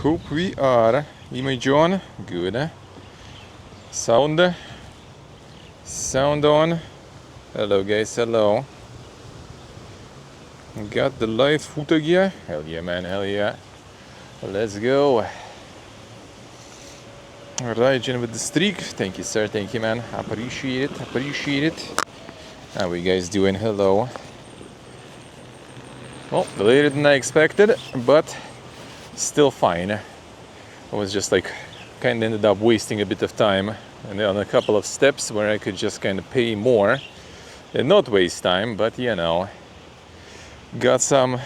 Hope we are. Image on. Good. Sound. Sound on. Hello guys, hello. Got the live photo gear. Hell yeah man, hell yeah. Let's go. Alright, Jen with the streak. Thank you sir, thank you man. Appreciate it, appreciate it. How are you guys doing? Hello. Well, later than I expected, but still fine. I was just like kind of ended up wasting a bit of time and on a couple of steps where I could just kind of pay more and not waste time, but you know, got some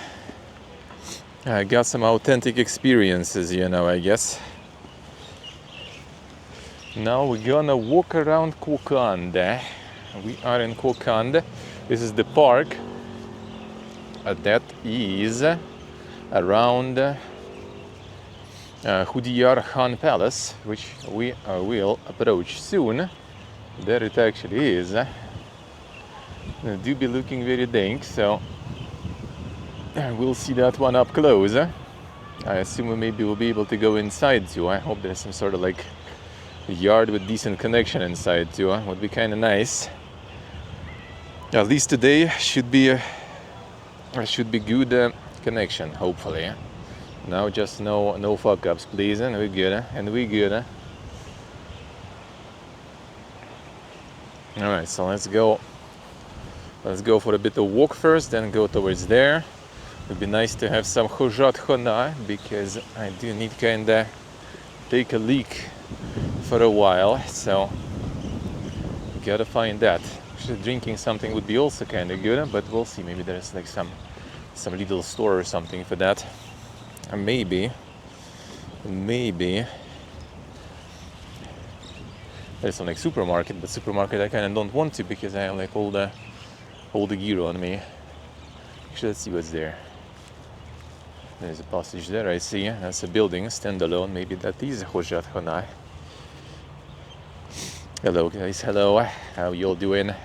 authentic experiences, you know, I guess. Now we're gonna walk around Kokand. We are in Kokand. This is the park that is around Khudoyar Khan Palace, which we will approach soon. There it actually is. It do be looking very dank, so we'll see that one up close. I assume maybe we'll be able to go inside too. I hope there's some sort of like yard with decent connection inside too. Would be kind of nice. At least today should be good connection, hopefully. Now just no fuck ups, please, and we good. All right, so let's go for a bit of walk first, then go towards there. It'd be nice to have some Khudoyar Khan because I do need kinda take a leak for a while, so gotta find that. Actually, drinking something would be also kind of good, but we'll see. Maybe there's like some little store or something for that. Maybe there's some like supermarket, but supermarket I kind of don't want to because I have like all the gear on me. Actually, let's see what's there. There's a passage there, I see. That's a building, standalone. Maybe that is Khudoyar Khan. Hello guys, hello. How y'all doing?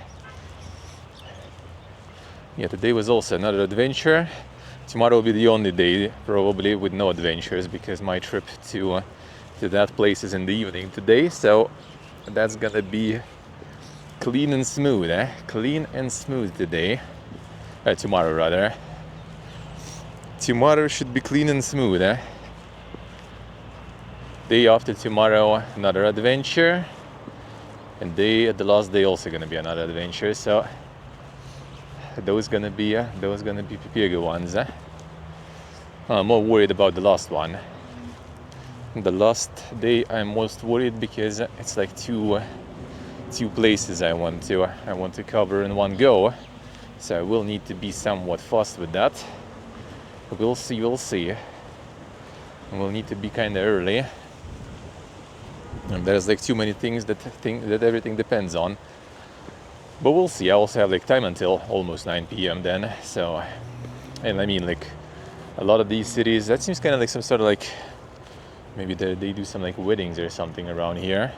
Yeah, today was also another adventure. Tomorrow will be the only day, probably, with no adventures because my trip to that place is in the evening today. So that's gonna be clean and smooth, Clean and smooth today. Tomorrow, rather. Tomorrow should be clean and smooth, Day after tomorrow, another adventure. And the last day also gonna be another adventure. So those gonna be bigger ones. I'm more worried about the last one. The last day I'm most worried because it's like two places I want to cover in one go. So I will need to be somewhat fast with that. We'll see. We'll need to be kind of early. And there's like too many things that everything depends on. But we'll see. I also have like time until almost 9 p.m. then. So, and I mean like a lot of these cities, that seems kind of like some sort of like, maybe they do some like weddings or something around here.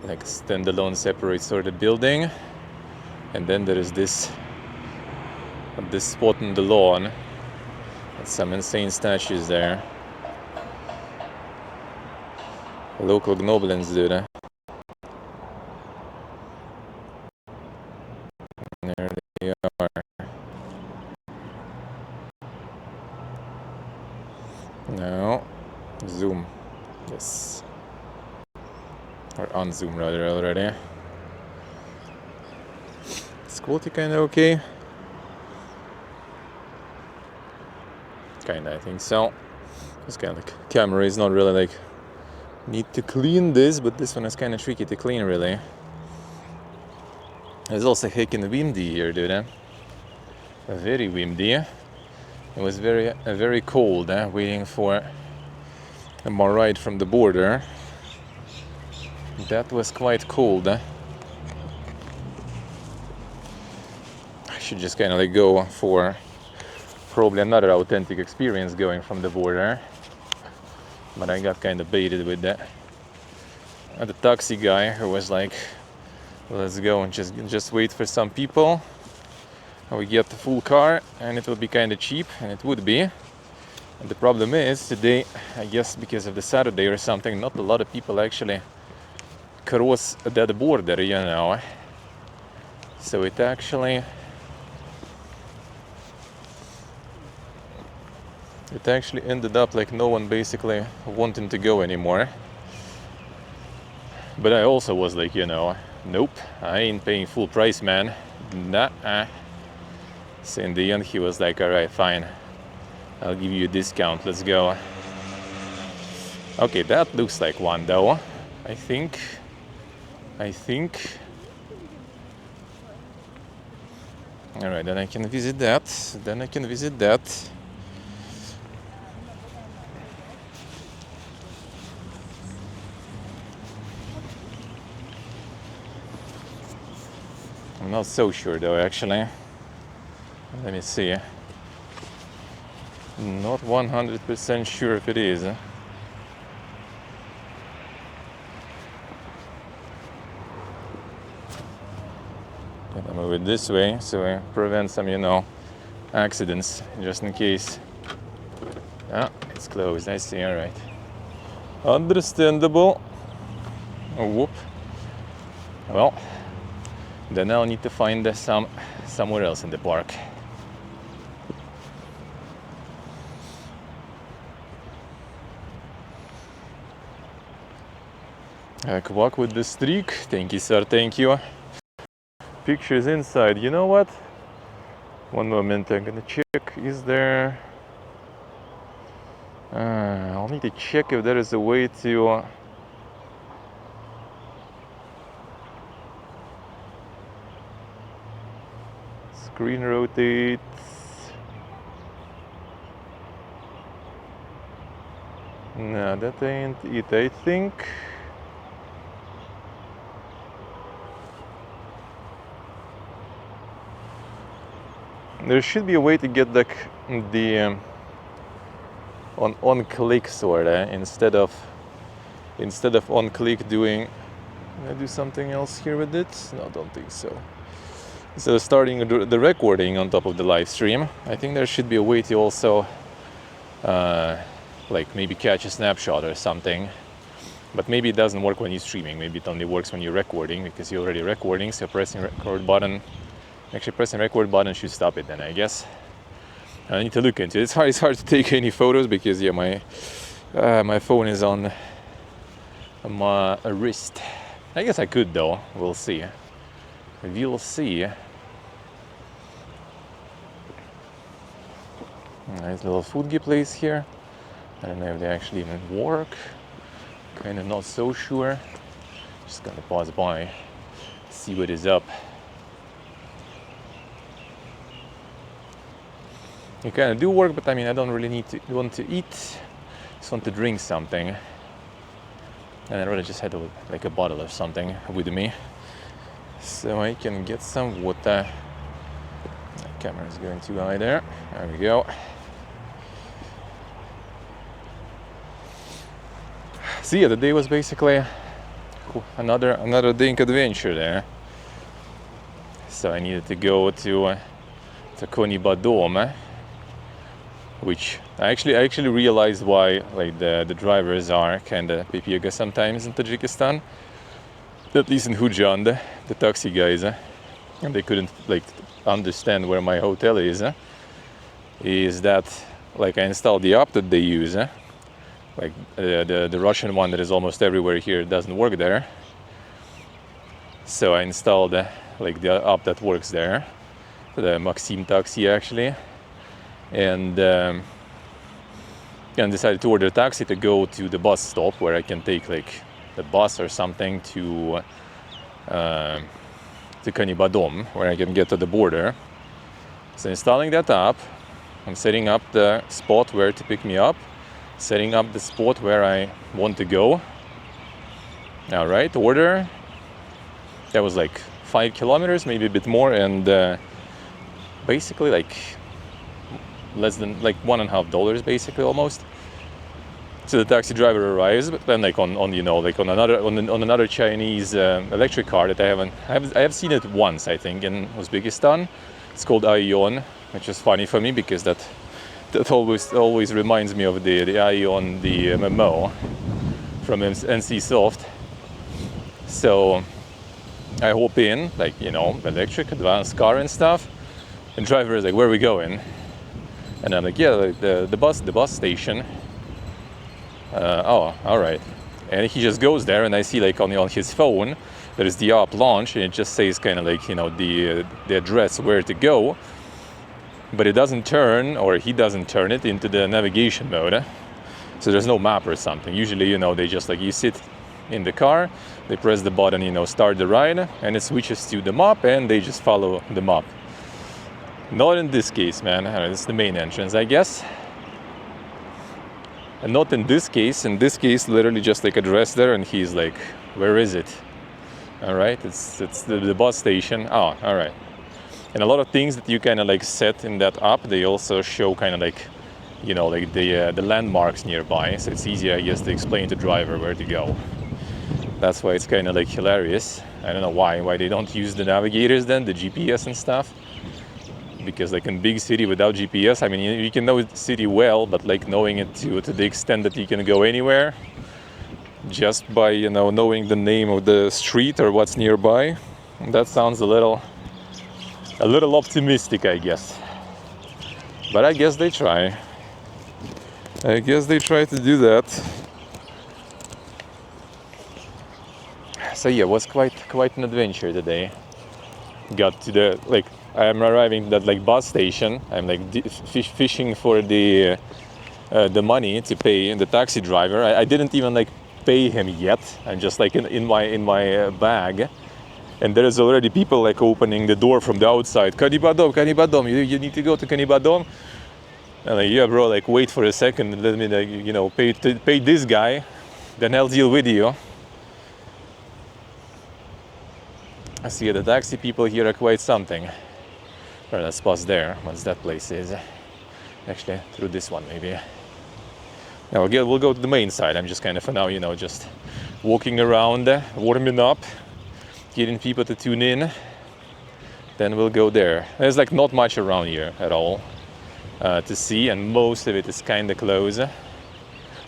Like standalone separate sort of building. And then there is this spot in the lawn. There's some insane statues there. Local Gnoblins, dude. There they are. Now, zoom. Yes. Or unzoom rather already. Is quality kinda okay? Kinda, I think so. It's kinda like camera is not really like need to clean this, but this one is kinda tricky to clean really. It's also heckin' windy here, dude. Very windy. It was very cold, waiting for my ride from the border. That was quite cold. I should just kind of like go for probably another authentic experience going from the border. But I got kind of baited with that. The taxi guy who was like, let's go and just wait for some people. We get the full car and it will be kind of cheap, and it would be. And the problem is today, I guess because of the Saturday or something, not a lot of people actually cross that border, you know. So it actually ended up like no one basically wanting to go anymore. But I also was like, you know, nope, I ain't paying full price, man. Nah. So in the end he was like, alright, fine, I'll give you a discount, let's go. Okay, that looks like one though, I think. Alright, then I can visit that. I'm not so sure though, actually. Let me see. Not 100% sure if it is. Gonna move it this way so I prevent some, you know, accidents, just in case. Ah, it's closed, I see, alright. Understandable. Oh, whoop. Well, then I'll need to find somewhere else in the park. Walk with the streak. Thank you, sir, thank you. Pictures inside. You know what? One moment, I'm gonna check. Is there... I'll need to check if there is a way to... Screen rotate. No, that ain't it, I think. There should be a way to get the on click sorta instead of on click doing. Can I do something else here with it? No, don't think so. So starting the recording on top of the live stream, I think there should be a way to also like maybe catch a snapshot or something. But maybe it doesn't work when you're streaming. Maybe it only works when you're recording because you're already recording. So pressing record button. Actually, pressing record button should stop it then, I guess. I need to look into it. It's hard to take any photos because yeah, my phone is on my wrist. I guess I could though. We'll see. We'll see. Nice little foodie place here. I don't know if they actually even work. Kind of not so sure. Just gonna pause by, see what is up. They kind of do work, but I mean, I don't really want to eat. Just want to drink something, and I'd rather just have like a bottle of something with me, so I can get some water. The camera is going too high there. There we go. So yeah, the day was basically another day adventure there. So I needed to go to Khudoyar Dome. Which I actually realized why like the drivers are kind of pipiega sometimes in Tajikistan. At least in Hujan, the taxi guys, and they couldn't like understand where my hotel is. Is that like I installed the app that they use, like the Russian one that is almost everywhere here doesn't work there. So I installed like the app that works there, the Maxim Taxi actually. And decided to order a taxi to go to the bus stop where I can take like the bus or something to Khudoyar Dome, where I can get to the border. So installing that app, I'm setting up the spot where to pick me up, setting up the spot where I want to go. All right, order. That was like 5 kilometers, maybe a bit more, and basically like less than like $1.50 basically almost. So the taxi driver arrives, but then like on you know like on another Chinese electric car that I have seen it once I think in Uzbekistan. It's called Aion, which is funny for me because that That always reminds me of the eye on the MMO from NC Soft. So I hop in, like, you know, electric, advanced car and stuff. And driver is like, where are we going? And I'm like, yeah, like the bus station. Oh, all right. And he just goes there, and I see like on his phone, there is the app launch, and it just says kind of like, you know, the address where to go. But it doesn't turn, or he doesn't turn it into the navigation mode. So there's no map or something. Usually, you know, they just like, you sit in the car, they press the button, you know, start the ride, and it switches to the map, and they just follow the map. Not in this case, man. It's the main entrance, I guess. And not in this case. In this case, literally just like address there, and he's like, where is it? All right, it's the bus station. Oh, all right. And a lot of things that you kind of like set in that app, they also show kind of like, you know, like the landmarks nearby. So it's easier, I guess, to explain to the driver where to go. That's why it's kind of like hilarious. I don't know why they don't use the navigators then, the GPS and stuff. Because like in big city without GPS, I mean, you can know the city well, but like knowing it to the extent that you can go anywhere, just by, you know, knowing the name of the street or what's nearby, that sounds a little optimistic, I guess. But I guess they try. I guess they try to do that. So yeah, it was quite an adventure today. Got to the, like, I'm arriving at that like bus station. I'm like fishing for the money to pay the taxi driver. I didn't even like pay him yet. I'm just like in my bag, and there is already people like opening the door from the outside. Kanibadom, you need to go to Kanibadom. And like, yeah, bro, like wait for a second. Let me like, you know, pay this guy, then I'll deal with you. I see the taxi people here are quite something. Well, let's pause there, once that place is. Actually, through this one, maybe. Now, again, we'll go to the main side. I'm just kind of, for now, you know, just walking around, warming up, getting people to tune in. Then we'll go there. There's, like, not much around here at all to see, and most of it is kind of close.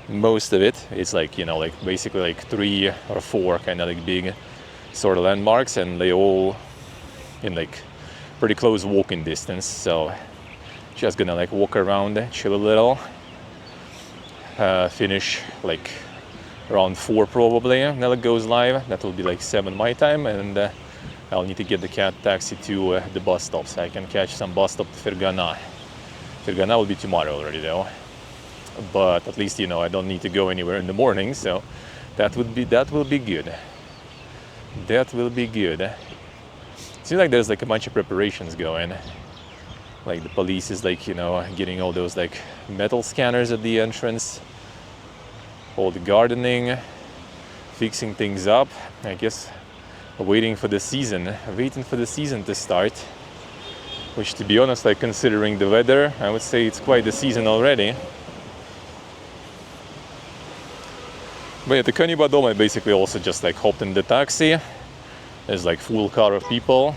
Most of it is, like, you know, like, basically, like, 3 or 4 kind of, like, big sort of landmarks, and they all in, like, pretty close walking distance, so just gonna like walk around, chill a little, finish like around 4 probably. Now it goes live. That will be like 7 my time, and I'll need to get the taxi to the bus stop so I can catch some bus stop to Fergana. Fergana will be tomorrow already though, but at least, you know, I don't need to go anywhere in the morning, so that will be good. That will be good. Seems like there's like a bunch of preparations going. Like the police is like, you know, getting all those like metal scanners at the entrance. All the gardening, fixing things up. I guess waiting for the season to start. Which, to be honest, like considering the weather, I would say it's quite the season already. But yeah, the Kanibadom, I basically also just like hopped in the taxi. There's like full car of people.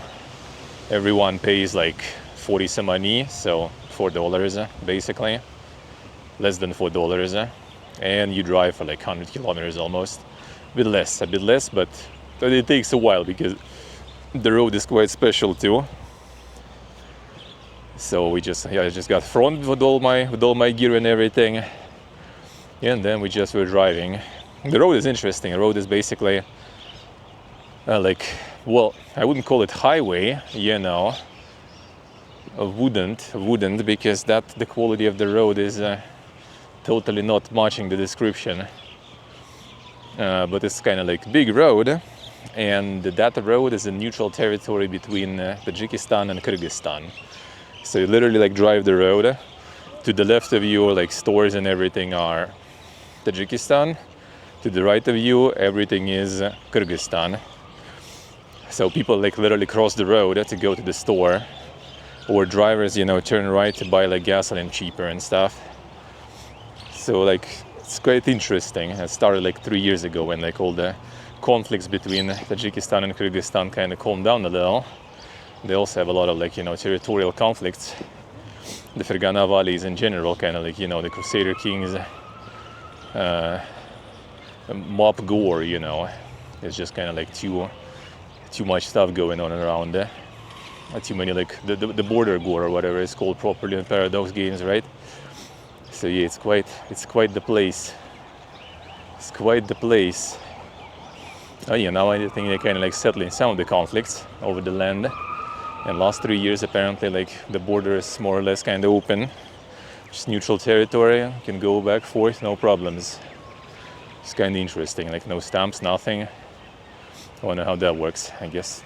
Everyone pays like 40 samani, so $4 basically. Less than $4. And you drive for like 100 kilometers almost. A bit less, but it takes a while because the road is quite special too. So I just got front with all my gear and everything. And then we just were driving. The road is interesting. The road is basically like, well, I wouldn't call it highway, you know. Wouldn't, because the quality of the road is totally not matching the description. But it's kind of like big road, and that road is a neutral territory between Tajikistan and Kyrgyzstan. So you literally like drive the road. To the left of you, like stores and everything are Tajikistan. To the right of you, everything is Kyrgyzstan. So people like literally cross the road to go to the store, or drivers, you know, turn right to buy like gasoline cheaper and stuff. So like it's quite interesting. It started like 3 years ago when like all the conflicts between Tajikistan and Kyrgyzstan kind of calmed down a little. They also have a lot of like, you know, territorial conflicts the Fergana valleys in general, kind of like, you know, the Crusader Kings mob gore, you know. It's just kind of like too much stuff going on around there. Too many, like the border gore or whatever it's called properly in Paradox games, right? So yeah, it's quite the place. It's quite the place. Oh yeah, now I think they're kind of like settling some of the conflicts over the land. And last 3 years, apparently, like the border is more or less kind of open. Just neutral territory, you can go back, forth, no problems. It's kind of interesting, like no stamps, nothing. I wonder how that works. I guess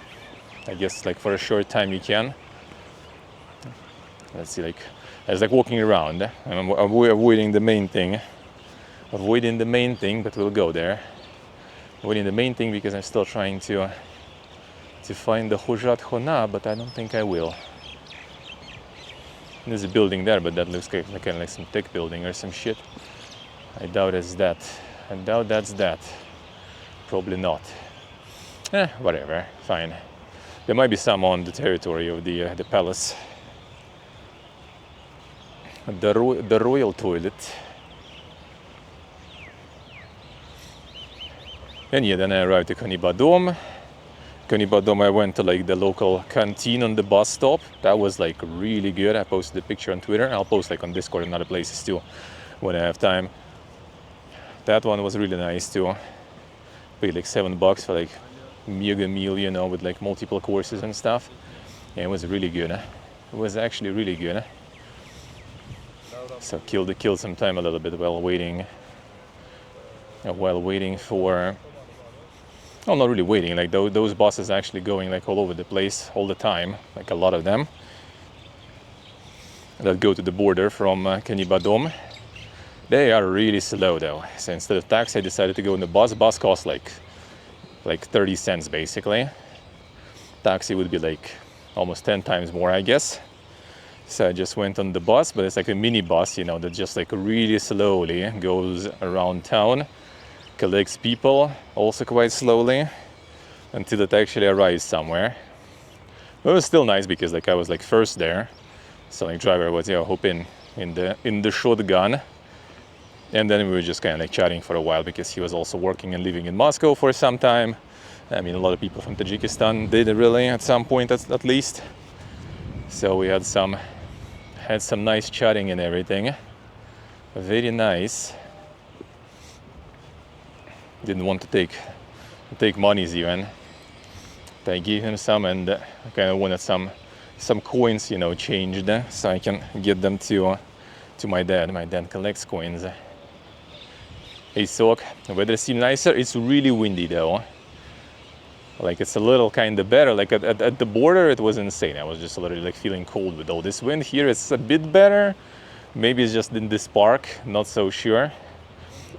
like for a short time you can. Let's see, like it's like walking around. I'm avoiding the main thing. But we'll go there. Avoiding the main thing because I'm still trying to find the Khujat Khona, but I don't think I will. There's a building there, but that looks kind of like some tech building or some shit. I doubt it's that. I doubt that's that. Probably not. Whatever, fine. There might be some on the territory of the palace. The royal toilet. And yeah, then I arrived to Konibadom. I went to like the local canteen on the bus stop. That was like really good. I posted a picture on Twitter. I'll post like on Discord and other places too when I have time. That one was really nice too. Paid like $7 for like mega meal, you know, with like multiple courses and stuff. And it was really good. It was actually really good. So killed some time a little bit while waiting for. Oh, not really waiting, like those buses actually going like all over the place all the time, like a lot of them that go to the border from Konibadom. They are really slow though. So instead of taxi, I decided to go in the bus. Bus costs like 30 cents basically. Taxi would be like almost 10 times more, I guess. So I just went on the bus, but it's like a mini bus, you know, that just like really slowly goes around town. Collects people also quite slowly until it actually arrives somewhere. But it was still nice because like I was like first there, so like driver was hopping in the shotgun, and then we were just kind of like chatting for a while because he was also working and living in Moscow for some time. I mean, a lot of people from Tajikistan did really at some point at least. So we had some nice chatting and everything. Very nice. Didn't want to take monies even. I gave him some, and I kind of wanted some coins, you know, changed so I can get them to my dad. My dad collects coins. Hey Sok, the weather seems nicer. It's really windy though. Like it's a little kind of better. Like at the border it was insane. I was just literally like feeling cold with all this wind. Here it's a bit better. Maybe it's just in this park, not so sure.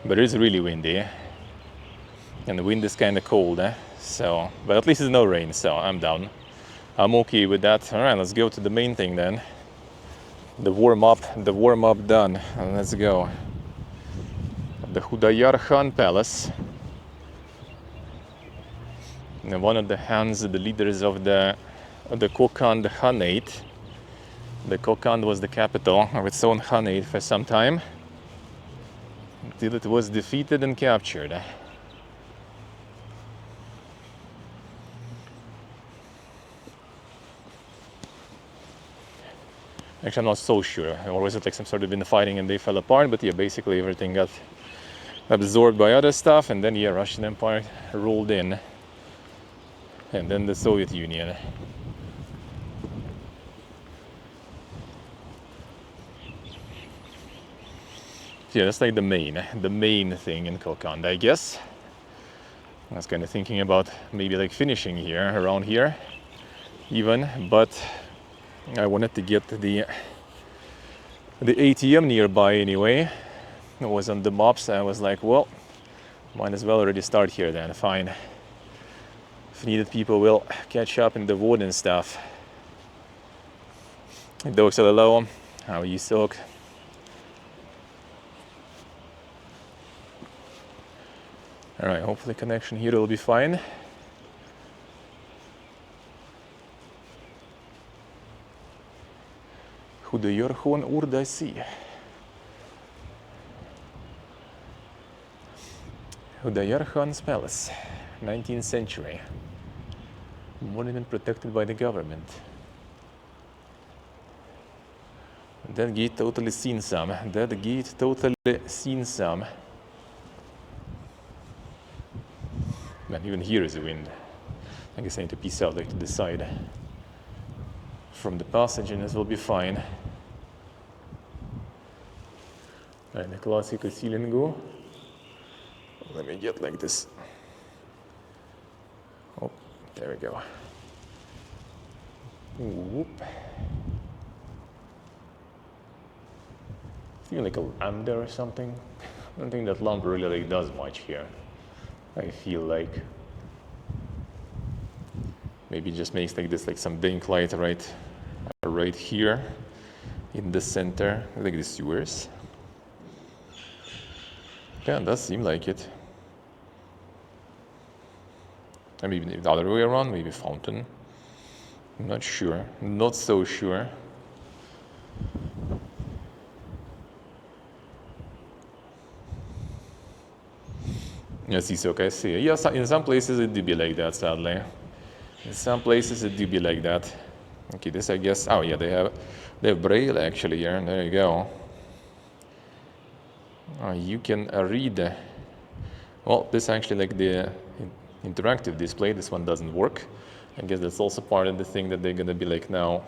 But it's really windy. And the wind is kind of cold, so, but at least there's no rain, so I'm down. I'm okay with that. All right, let's go to the main thing then. The warm up done, and let's go. The Khudoyar Khan Palace. And one of the Khans, the leaders of the Kokand Khanate. The Kokand was the capital of its own Khanate for some time, until it was defeated and captured. Actually, I'm not so sure. Or was it like some sort of infighting and they fell apart? But yeah, basically everything got absorbed by other stuff, and then yeah, Russian Empire rolled in, and then the Soviet Union. Yeah, that's like the main thing in Kokand, I guess. I was kind of thinking about maybe like finishing here, around here, even, but I wanted to get the ATM nearby anyway. It was on the maps. I was like, well, might as well already start here then. Fine. If needed, people will catch up in the VOD and stuff. Dogs are low. How are you, Sok? All right. Hopefully, connection here will be fine. Khudoyar Khan Palace. Khudoyar Khan's Palace, 19th century. Monument protected by the government. That gate totally seen some. That gate totally seen some. Man, even here is a wind. I guess I need to peace out like to the side from the passage and this will be fine. And the classical ceiling go. Let me get like this. Oh, there we go. Whoop. Feel like a lamp there or something. I don't think that lamp really like does much here. I feel like maybe it just makes like this, like some dank light right here in the center, like the sewers. Yeah, it does seem like it. And maybe the other way around, maybe fountain. I'm not sure, not so sure. Yes, it's okay, I see. Yeah, in some places it do be like that, sadly. In some places it do be like that. Okay, this I guess, oh yeah, they have Braille actually here, there you go. You can read, well, this actually like the interactive display, this one doesn't work. I guess that's also part of the thing that they're gonna be like now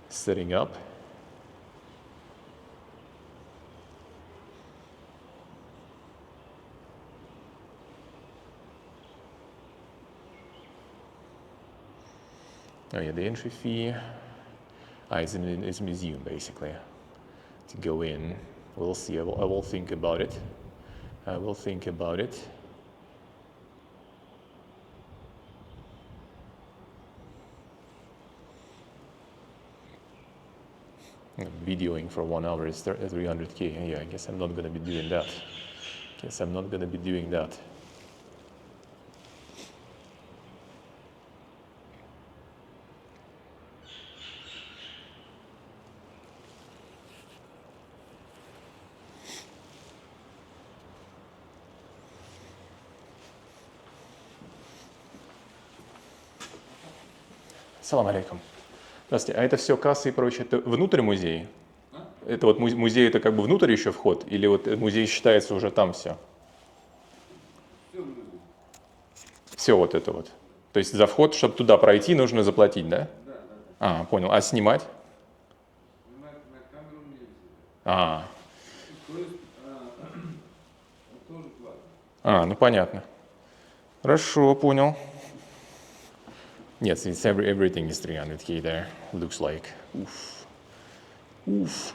setting up. Oh yeah, the entry fee is a museum basically. To go in, we'll see. I will think about it. I will think about it. Videoing for 1 hour is 300k. Yeah, I guess I'm not gonna be doing that. Guess I'm not gonna be doing that. Салам алейкум. Здравствуйте. А это все кассы и прочее, это внутрь музея? Это вот музей, это как бы внутрь еще вход? Или вот музей считается уже там все? Все вот это вот. То есть за вход, чтобы туда пройти, нужно заплатить, да? Да. А, понял. А снимать? Снимать на камеру нельзя. То есть, тоже платно. Ну понятно. Хорошо, понял. Yes, it's everything is 300k there, looks like. Oof. Oof.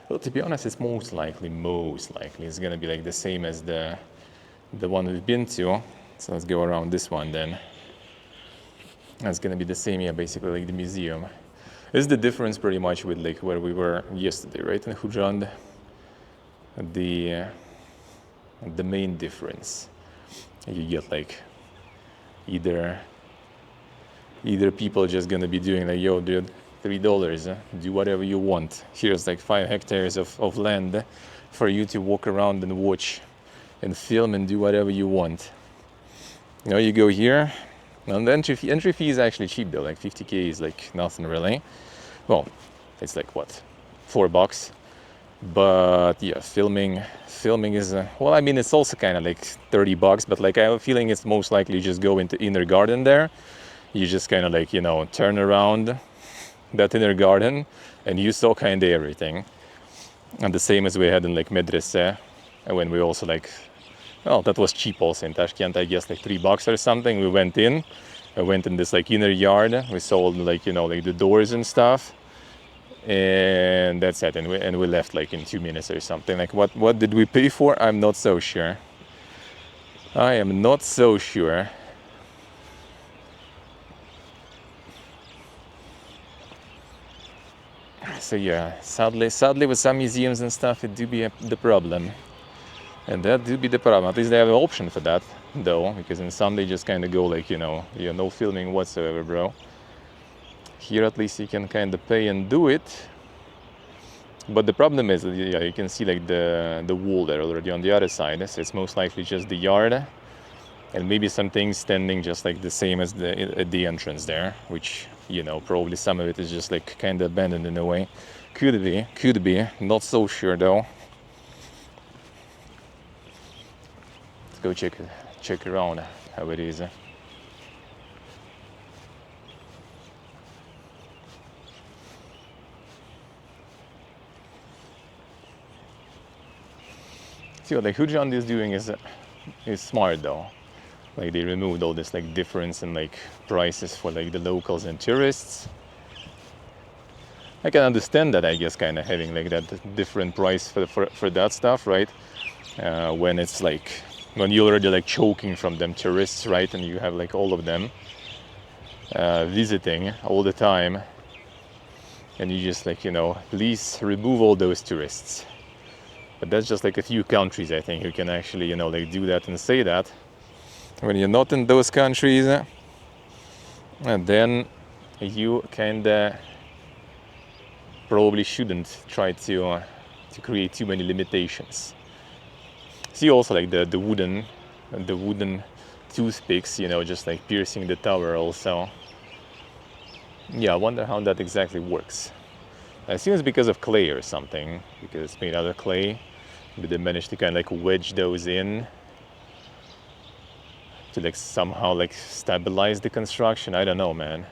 Well, to be honest, it's most likely it's gonna be like the same as the one we've been to. So let's go around this one then. It's gonna be the same, yeah, basically like the museum. It's the difference pretty much with like where we were yesterday, right? In Khujand, the main difference. You get like either people just gonna be doing like, yo dude, $3, do whatever you want. Here's like 5 hectares of land for you to walk around and watch and film and do whatever you want. You know, you go here, and the entry fee is actually cheap though, like 50k is like nothing really. Well, it's like what, $4? But yeah, filming is well, I mean, it's also kind of like $30, but like I have a feeling it's most likely you just go into inner garden there. You just kind of like, you know, turn around that inner garden and you saw kind of everything. And the same as we had in like Medrese, when we also like, well, that was cheap also in Tashkent, I guess like $3 or something. We went in, I went in this like inner yard. We saw like, you know, like the doors and stuff. And that's it, and we left like in 2 minutes or something. Like what did we pay for? I'm not so sure. I am not so sure. So yeah, sadly with some museums and stuff, it do be the problem. And that do be the problem. At least they have an option for that though, because in some they just kind of go like, you know, no filming whatsoever, bro. Here at least you can kind of pay and do it. But the problem is that, yeah, you can see like the wall there already on the other side. So it's most likely just the yard. And maybe some things standing just like the same as at the entrance there, which, you know, probably some of it is just like kind of abandoned in a way. Could be, not so sure though. Let's go check around how it is. See what like Hujan is doing is smart though. Like they removed all this like difference in like prices for like the locals and tourists. I can understand that, I guess, kind of having like that different price for that stuff, right? When it's like when you're already like choking from them tourists, right? And you have like all of them visiting all the time, and you just like, you know, please remove all those tourists. But that's just like a few countries, I think, who can actually, you know, like do that and say that. When you're not in those countries, and then you kinda probably shouldn't try to create too many limitations. See also like the wooden toothpicks, you know, just like piercing the tower also. Yeah, I wonder how that exactly works. I assume it's because of clay or something, because it's made out of clay. But they managed to kind of like wedge those in to like somehow like stabilize the construction. I don't know, man.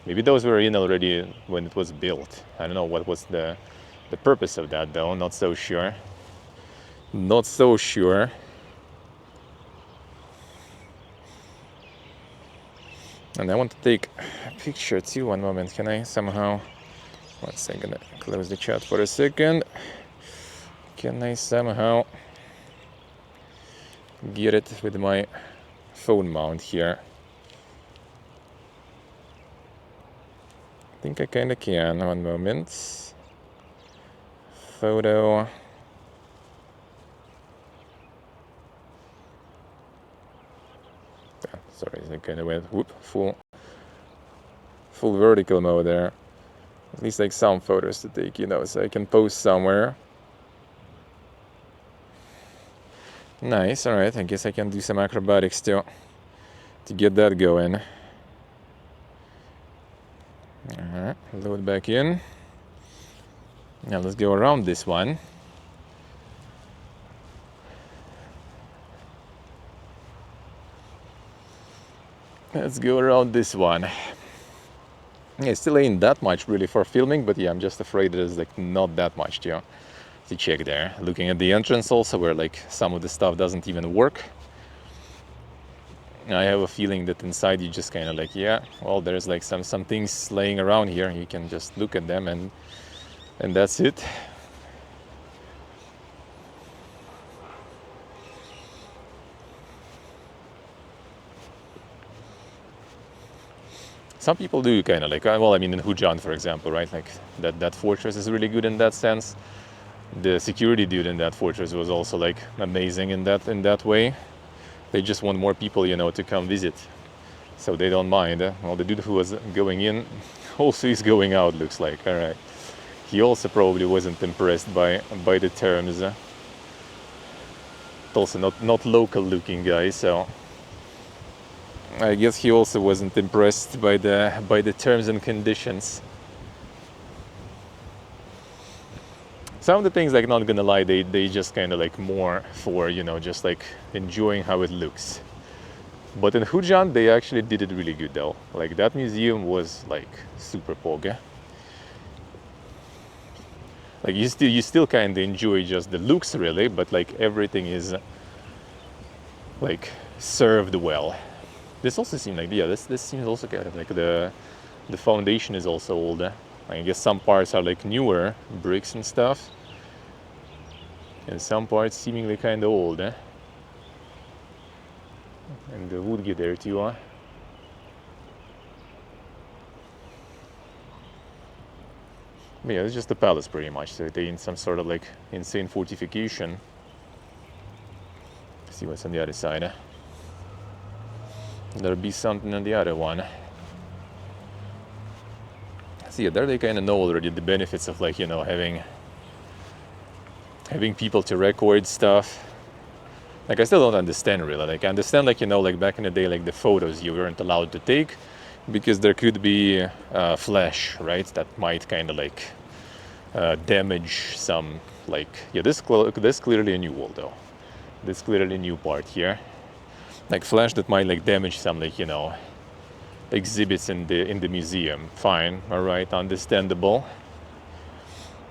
Maybe those were in already when it was built. I don't know what was the purpose of that though. Not so sure. Not so sure. And I want to take a picture too. One moment. Can I somehow? One second. Close the chat for a second. Can I somehow get it with my phone mount here? I think I kind of can. One moment. Photo. Sorry, I kind of went full vertical mode there. At least like some photos to take, you know, so I can post somewhere. Nice. All right. I guess I can do some acrobatics to get that going. Alright, load back in. Now let's go around this one. Let's go around this one. Yeah, it still ain't that much really for filming, but yeah, I'm just afraid there's like not that much to check there. Looking at the entrance also, where like some of the stuff doesn't even work. I have a feeling that inside you just kind of like, yeah, well, there's like some things laying around here. You can just look at them and that's it. Some people do kind of like, well, I mean, in Hujan, for example, right? Like that fortress is really good in that sense. The security dude in that fortress was also like amazing in that way. They just want more people, you know, to come visit, so they don't mind. Well, the dude who was going in also is going out, looks like. All right, he also probably wasn't impressed by the terms. Also not local looking guy, so I guess he also wasn't impressed by the terms and conditions. Some of the things, like, not gonna lie, they just kind of like more for, you know, just like enjoying how it looks. But in Hujan, they actually did it really good though. Like that museum was like super poga. Like you still kind of enjoy just the looks really, but like everything is like served well. This also seemed like, yeah, this seems also kind of like the foundation is also older. I guess some parts are like newer bricks and stuff, and some parts seemingly kind of old. And the wood get there too. But yeah, it's just a palace pretty much. So they in some sort of like insane fortification. Let's see what's on the other side. There'll be something on the other one. So yeah, there they kind of know already the benefits of like, you know, having people to record stuff. Like I still don't understand really. Like I understand, like, you know, like back in the day, like the photos you weren't allowed to take because there could be flash, right? That might kind of like damage some, like, yeah, this clearly a new wall though. This clearly a new part here. Like flash that might like damage some, like, you know, exhibits in the museum. Fine, all right, understandable.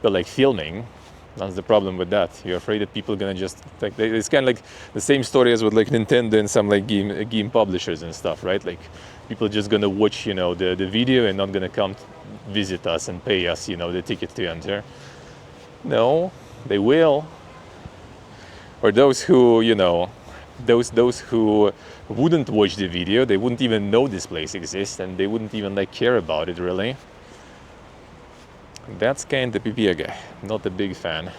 But like filming, that's the problem with that. You're afraid that people are gonna just like, it's kind of like the same story as with like Nintendo and some like game publishers and stuff, right? Like people are just gonna watch, you know, the video and not gonna come visit us and pay us, you know, the ticket to enter. No, they will. Or those who, you know, those who wouldn't watch the video, they wouldn't even know this place exists and they wouldn't even like care about it really. That's kind of Pipiega. Not a big fan.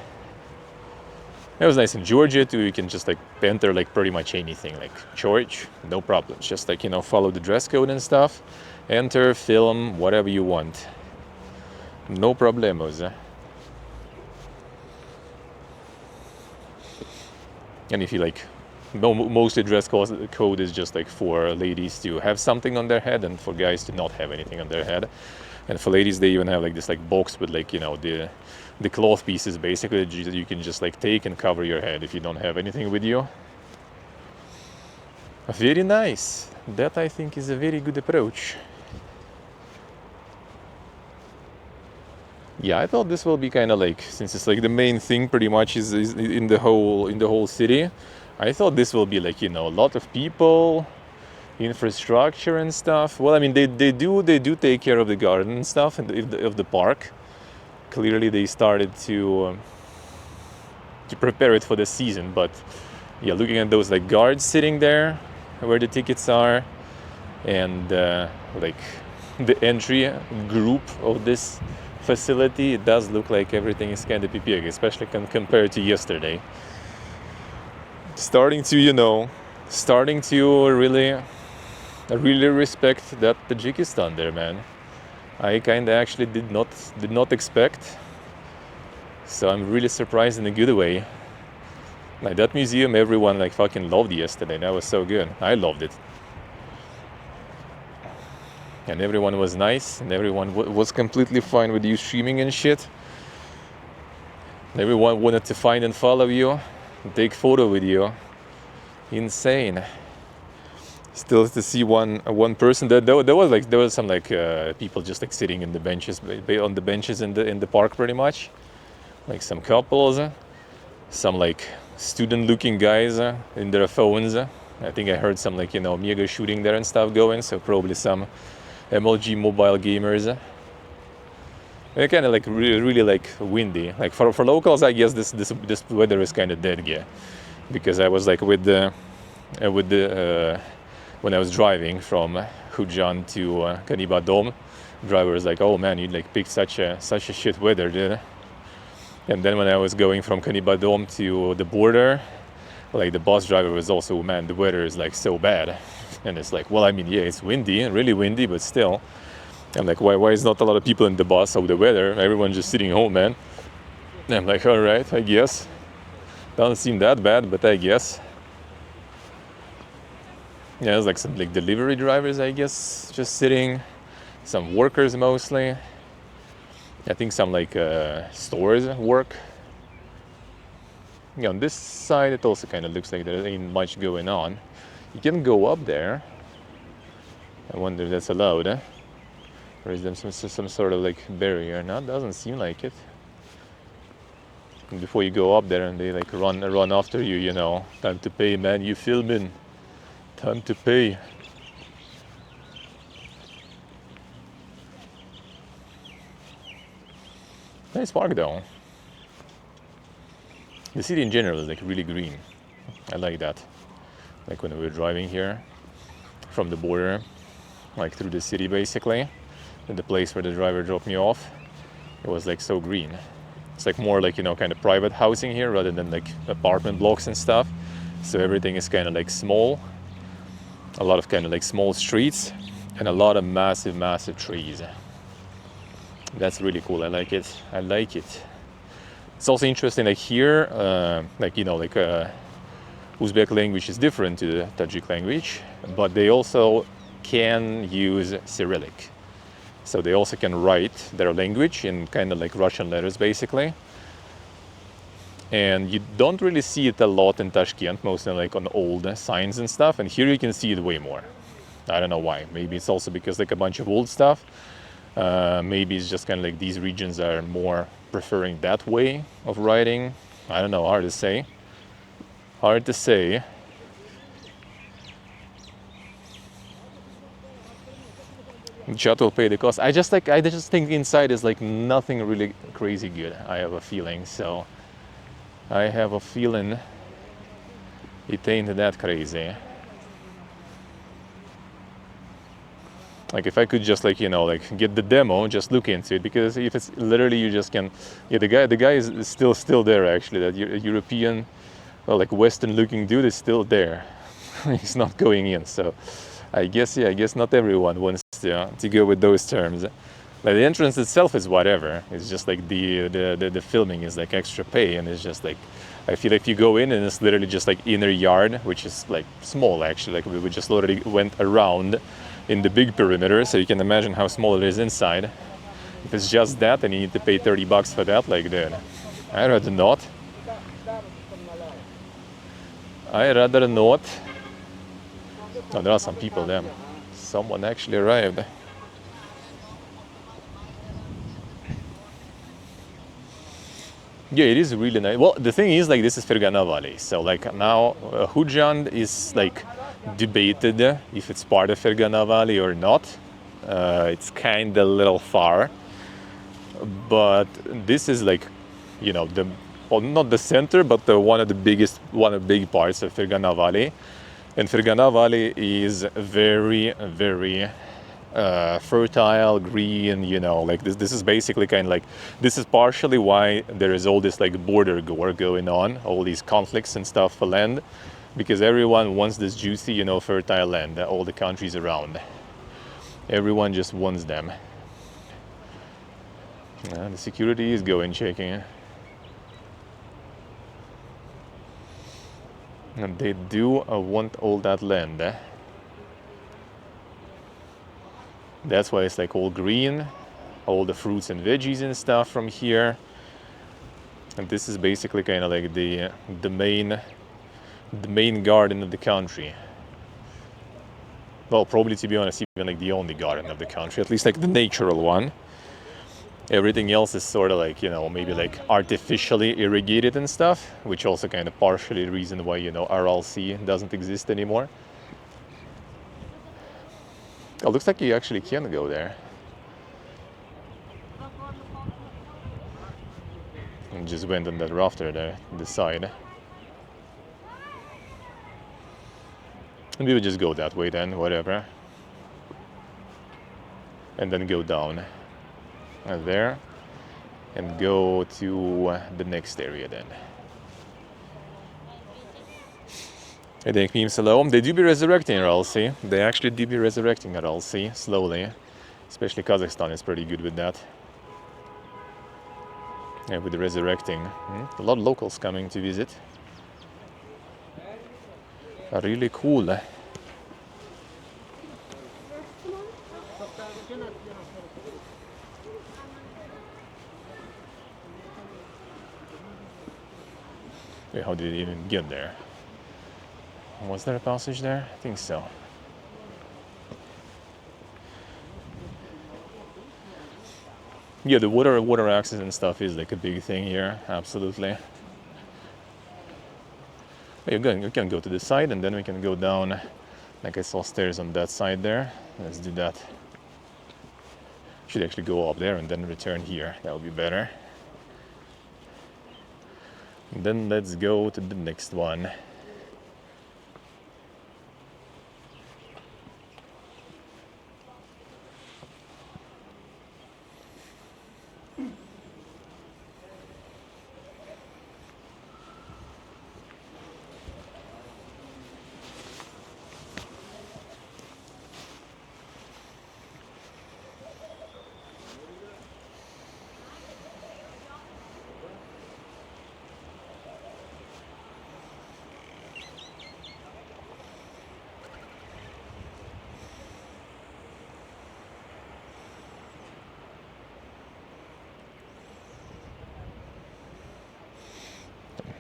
It was nice in Georgia too. You can just like enter like pretty much anything, like church, no problem. Just like, you know, follow the dress code and stuff. Enter, film, whatever you want. No problemos. And if you like, mostly dress code is just like for ladies to have something on their head and for guys to not have anything on their head. And for ladies, they even have like this like box with like, you know, the cloth pieces basically that you can just like take and cover your head if you don't have anything with you. Very nice. That I think is a very good approach. Yeah, I thought this will be kind of like, since it's like the main thing pretty much is in the whole city. I thought this will be like, you know, a lot of people, infrastructure and stuff. Well, I mean, they do take care of the garden and stuff and of the park. Clearly, they started to prepare it for the season. But yeah, looking at those like guards sitting there where the tickets are, and like the entry group of this facility, it does look like everything is kind of pipieg, especially compared to yesterday. Starting to really respect that Tajikistan there, man. I kind of actually did not expect. So I'm really surprised in a good way. Like that museum, everyone like fucking loved yesterday. That was so good. I loved it. And everyone was nice, and everyone was completely fine with you streaming and shit. Everyone wanted to find and follow you, take photo with you. Insane. Still to see one person. There was some like people just like sitting in the benches, on the benches in the park pretty much. Like some couples, some like student-looking guys in their phones. I think I heard some like, you know, mega shooting there and stuff going. So probably some MLG mobile gamers. It's kind of like really like windy. Like for locals, I guess this weather is kind of dead, yeah. Because I was like with the when I was driving from Hujan to Kanibadom, driver was like, "Oh man, you like picked such a shit weather, dude." And then when I was going from Kanibadom to the border, like the bus driver was also, "Man, the weather is like so bad." And it's like, well, I mean, yeah, it's windy, really windy, but still. I'm like, why is not a lot of people in the bus of the weather? Everyone's just sitting home, man. And I'm like, all right, I guess. Doesn't seem that bad, but I guess. Yeah, there's like some like delivery drivers, I guess, just sitting. Some workers mostly. I think some like stores work. Yeah, on this side it also kind of looks like there ain't much going on. You can go up there. I wonder if that's allowed, eh? Or is there some sort of like barrier? No, it doesn't seem like it. And before you go up there and they like run after you, you know, time to pay, man, you filming. Time to pay. Nice park though. The city in general is like really green. I like that. Like when we were driving here from the border, like through the city basically, in the place where the driver dropped me off, it was like so green. It's like more like, you know, kind of private housing here rather than like apartment blocks and stuff. So everything is kind of like small. A lot of kind of like small streets and a lot of massive trees. That's really cool. I like it. I like it. It's also interesting, like here, like, you know, like Uzbek language is different to the Tajik language, but they also can use Cyrillic. So they also can write their language in kind of like Russian letters, basically. And you don't really see it a lot in Tashkent, mostly like on old signs and stuff. And here you can see it way more. I don't know why. Maybe it's also because like a bunch of old stuff. Maybe it's just kind of like these regions are more preferring that way of writing. I don't know. Hard to say. Hard to say. Chat will pay the cost. I just think inside is like nothing really crazy good. I have a feeling. So I have a feeling it ain't that crazy. Like if I could just like, you know, like get the demo, just look into it, because if it's literally you just can, yeah, the guy is still there actually. That European, well, like Western looking dude is still there. He's not going in. So I guess not everyone wants to go with those terms. Like the entrance itself is whatever. It's just like the filming is like extra pay, and it's just like, I feel like if you go in and it's literally just like inner yard, which is like small actually. Like we just already went around in the big perimeter, so you can imagine how small it is inside. If it's just that and you need to pay $30 for that, like dude, I'd rather not. I'd rather not. Oh, there are some people there. Someone actually arrived. Yeah, it is really nice. Well, the thing is, like, this is Fergana Valley. So, like, now Khujand is, like, debated if it's part of Fergana Valley or not. It's kind of a little far. But this is, like, you know, well, not the center, but one of the big parts of Fergana Valley. And Fergana Valley is very, very fertile, green, you know, like this is basically kind of like, this is partially why there is all this like border war going on, all these conflicts and stuff for land, because everyone wants this juicy, you know, fertile land, all the countries around. Everyone just wants them. The security is going checking. And they do want all that land. That's why it's like all green, all the fruits and veggies and stuff from here. And this is basically kind of like the main garden of the country. Well, probably, to be honest, even like the only garden of the country, at least like the natural one. Everything else is sort of like, you know, maybe like artificially irrigated and stuff, which also kind of partially the reason why, you know, Aral Sea doesn't exist anymore. Oh, looks like you actually can go there. And just went on that rafter there, the side. And we would just go that way then, whatever. And then go down there and go to the next area then. I think Meme Salom, they do be resurrecting Aral Sea. They actually do be resurrecting Aral Sea slowly. Especially Kazakhstan is pretty good with that. Yeah, with the resurrecting. A lot of locals coming to visit. Really cool. Wait, how did it even get there? Was there a passage there? I think so. Yeah, the water access and stuff is like a big thing here, absolutely. You can go to the side and then we can go down. Like I saw stairs on that side there. Let's do that. Should actually go up there and then return here. That would be better. And then let's go to the next one.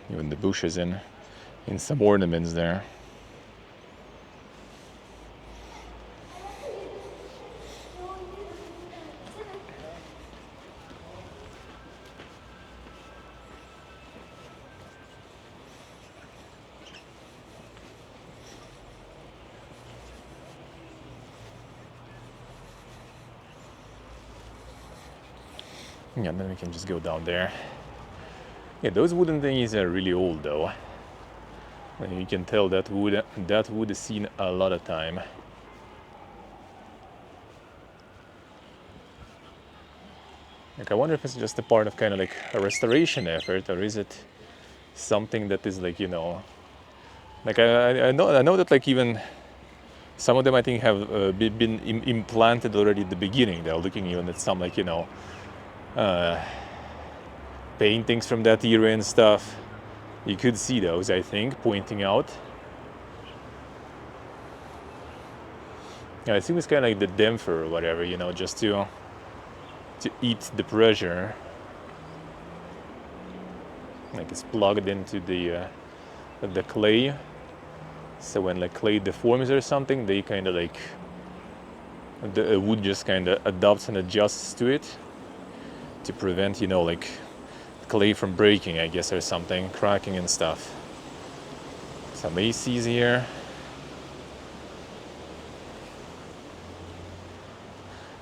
Even the bushes in some ornaments there. Yeah, then we can just go down there. Yeah, those wooden things are really old though. And you can tell that wood has seen a lot of time. Like, I wonder if it's just a part of kind of like a restoration effort, or is it something that is like, you know, like I know that like even some of them I think have been implanted already at the beginning. They're looking even at some like, you know, paintings from that era and stuff. You could see those, I think, pointing out. Yeah, I think it's kind of like the damper or whatever, you know, just to eat the pressure. Like it's plugged into the clay. So when like clay deforms or something, they kind of like the wood just kind of adapts and adjusts to it to prevent, you know, like clay from breaking, I guess, or something, cracking and stuff. Some ACs here.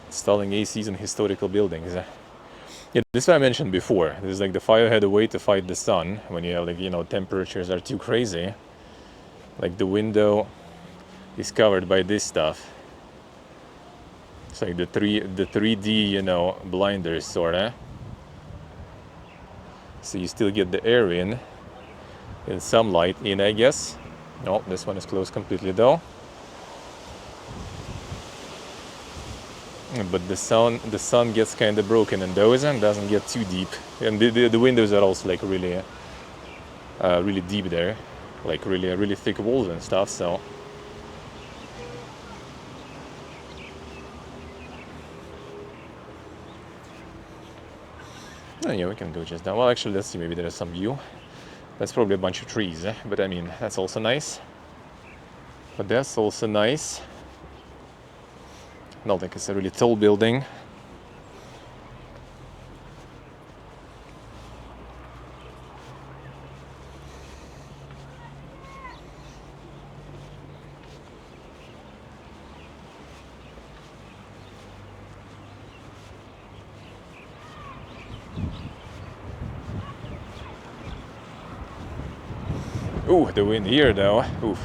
Installing ACs in historical buildings. Yeah, this is what I mentioned before. This is like the fire had a way to fight the sun when you have like, you know, temperatures are too crazy. Like the window is covered by this stuff. It's like the 3D, you know, blinders sorta. So you still get the air in and some light in, I guess. No, this one is closed completely though. But the sun gets kind of broken in those and doesn't get too deep. And the windows are also like really deep there, like really thick walls and stuff. So oh, yeah, we can go just down. Well, actually, let's see. Maybe there is some view. That's probably a bunch of trees, but I mean that's also nice. But that's also nice. Not like it's a really tall building. Ooh, the wind here though. Oof.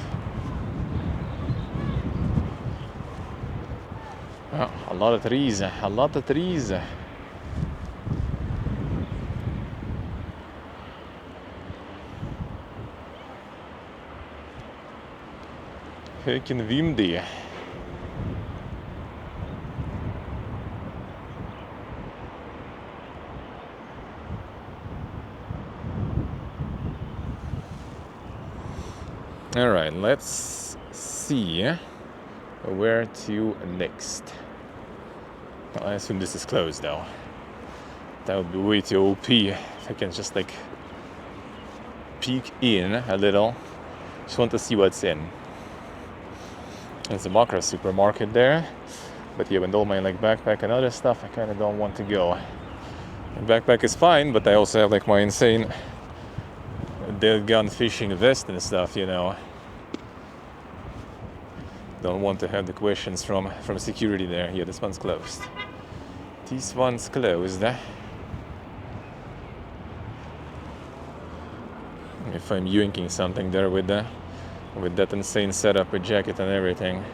Oh, a lot of trees, a lot of trees. Vilken windy. All right, let's see where to next. Well, I assume this is closed though. That would be way too OP if I can just like peek in a little. Just want to see what's in. There's a Makra supermarket there, but yeah, with all my like backpack and other stuff, I kind of don't want to go. My backpack is fine, but I also have like my insane dead gun fishing vest and stuff, you know. Don't want to have the questions from security there. Yeah, this one's closed. This one's closed. If I'm yoinking something there with that insane setup with jacket and everything.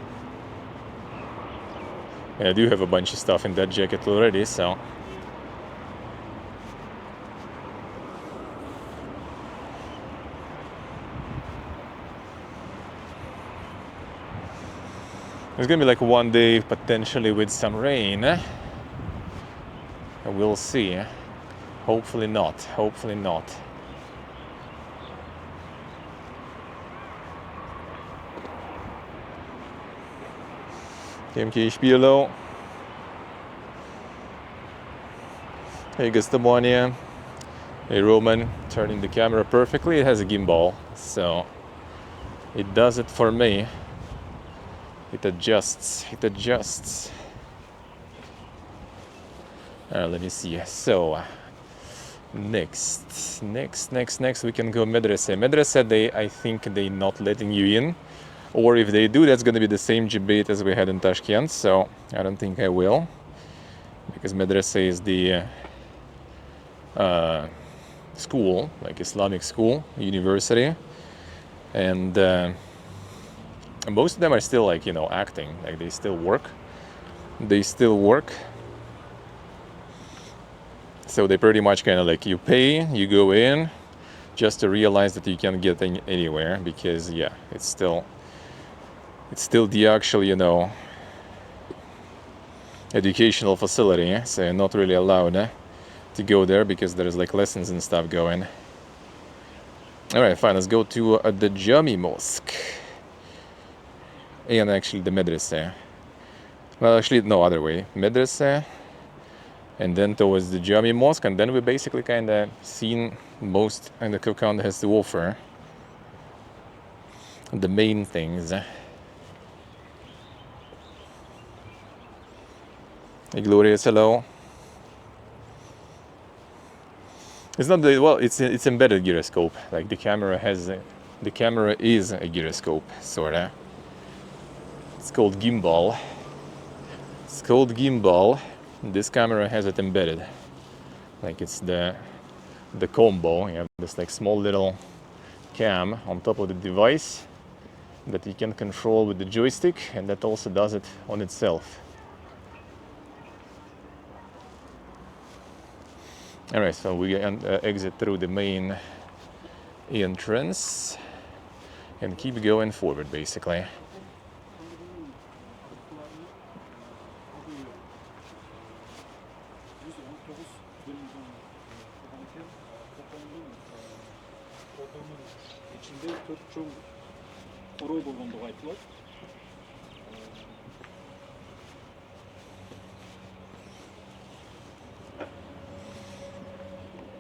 And I do have a bunch of stuff in that jacket already, so. There's gonna be like one day potentially with some rain. We'll see. Hopefully not. Hopefully not. TMK Spielo. Hey, Gustamonia. Hey Roman, turning the camera perfectly. It has a gimbal, so it does it for me. It adjusts. Let me see. So next we can go Medrese. Medrese, I think they not letting you in, or if they do, that's going to be the same debate as we had in Tashkent. So I don't think I will, because Medrese is the school, like Islamic school, university, and most of them are still like, acting, like they still work. So they pretty much kind of like, you pay, you go in, just to realize that you can't get anywhere, because yeah, it's still the actual, educational facility, so you're not really allowed to go there because there's like lessons and stuff going. All right, fine, let's go to the Jami Mosque, and actually the Medrese. Well, actually, no, other way. Medrese, and then towards the Jami Mosque, and then we basically kind of seen most and the Kokand has to offer. The main things. Hey, Glorious, hello. It's not it's embedded gyroscope. Like the camera is a gyroscope, sorta. It's called gimbal. This camera has it embedded. Like it's the combo. You have this like small little cam on top of the device that you can control with the joystick, and that also does it on itself. All right, so we exit through the main entrance and keep going forward, basically.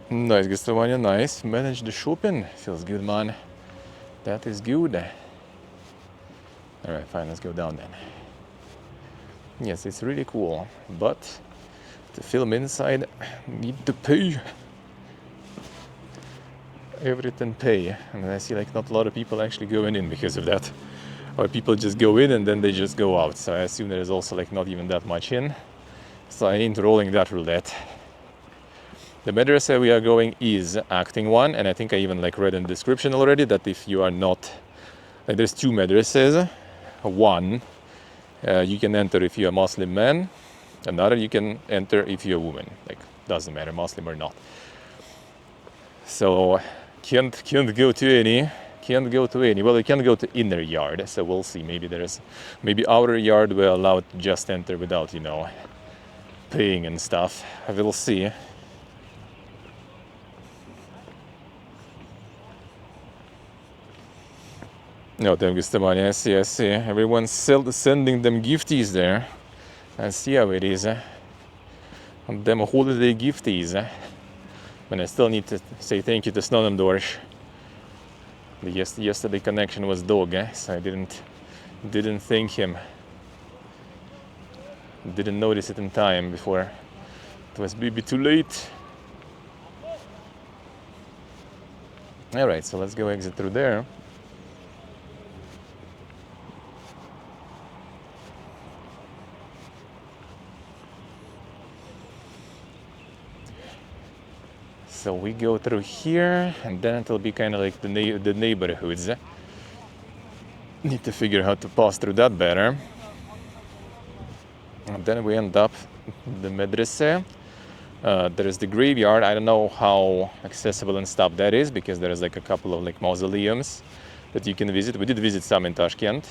Nice, Gustavania, nice. Manage the shopping. Feels good, man. That is good. All right, fine, let's go down then. Yes, it's really cool, but to film inside, need to pay. Everything pay. And I see like not a lot of people actually going in because of that. Or people just go in and then they just go out. So I assume there is also like not even that much in. So I ain't rolling that roulette. The madrasa we are going is acting one, and I think I even like read in the description already that if you are not, like there's two madrasas. One, you can enter if you're a Muslim man. Another, you can enter if you're a woman. Like doesn't matter, Muslim or not. So can't go to any. Well, you can go to inner yard. So we'll see. Maybe outer yard we're allowed to just enter without paying and stuff. We'll see. No, thank you, Stefania. I see. Everyone's sending them gifties there. I see how it is. Them holiday gifties. But I still need to say thank you to Snonendorsh. The yesterday connection was dog, so I didn't thank him. Didn't notice it in time before it was maybe too late. All right, so let's go exit through there. So we go through here, and then it'll be kind of like the neighborhoods. Need to figure out how to pass through that better. And then we end up the Medrese. There is the graveyard. I don't know how accessible and stuff that is, because there is like a couple of like mausoleums that you can visit. We did visit some in Tashkent.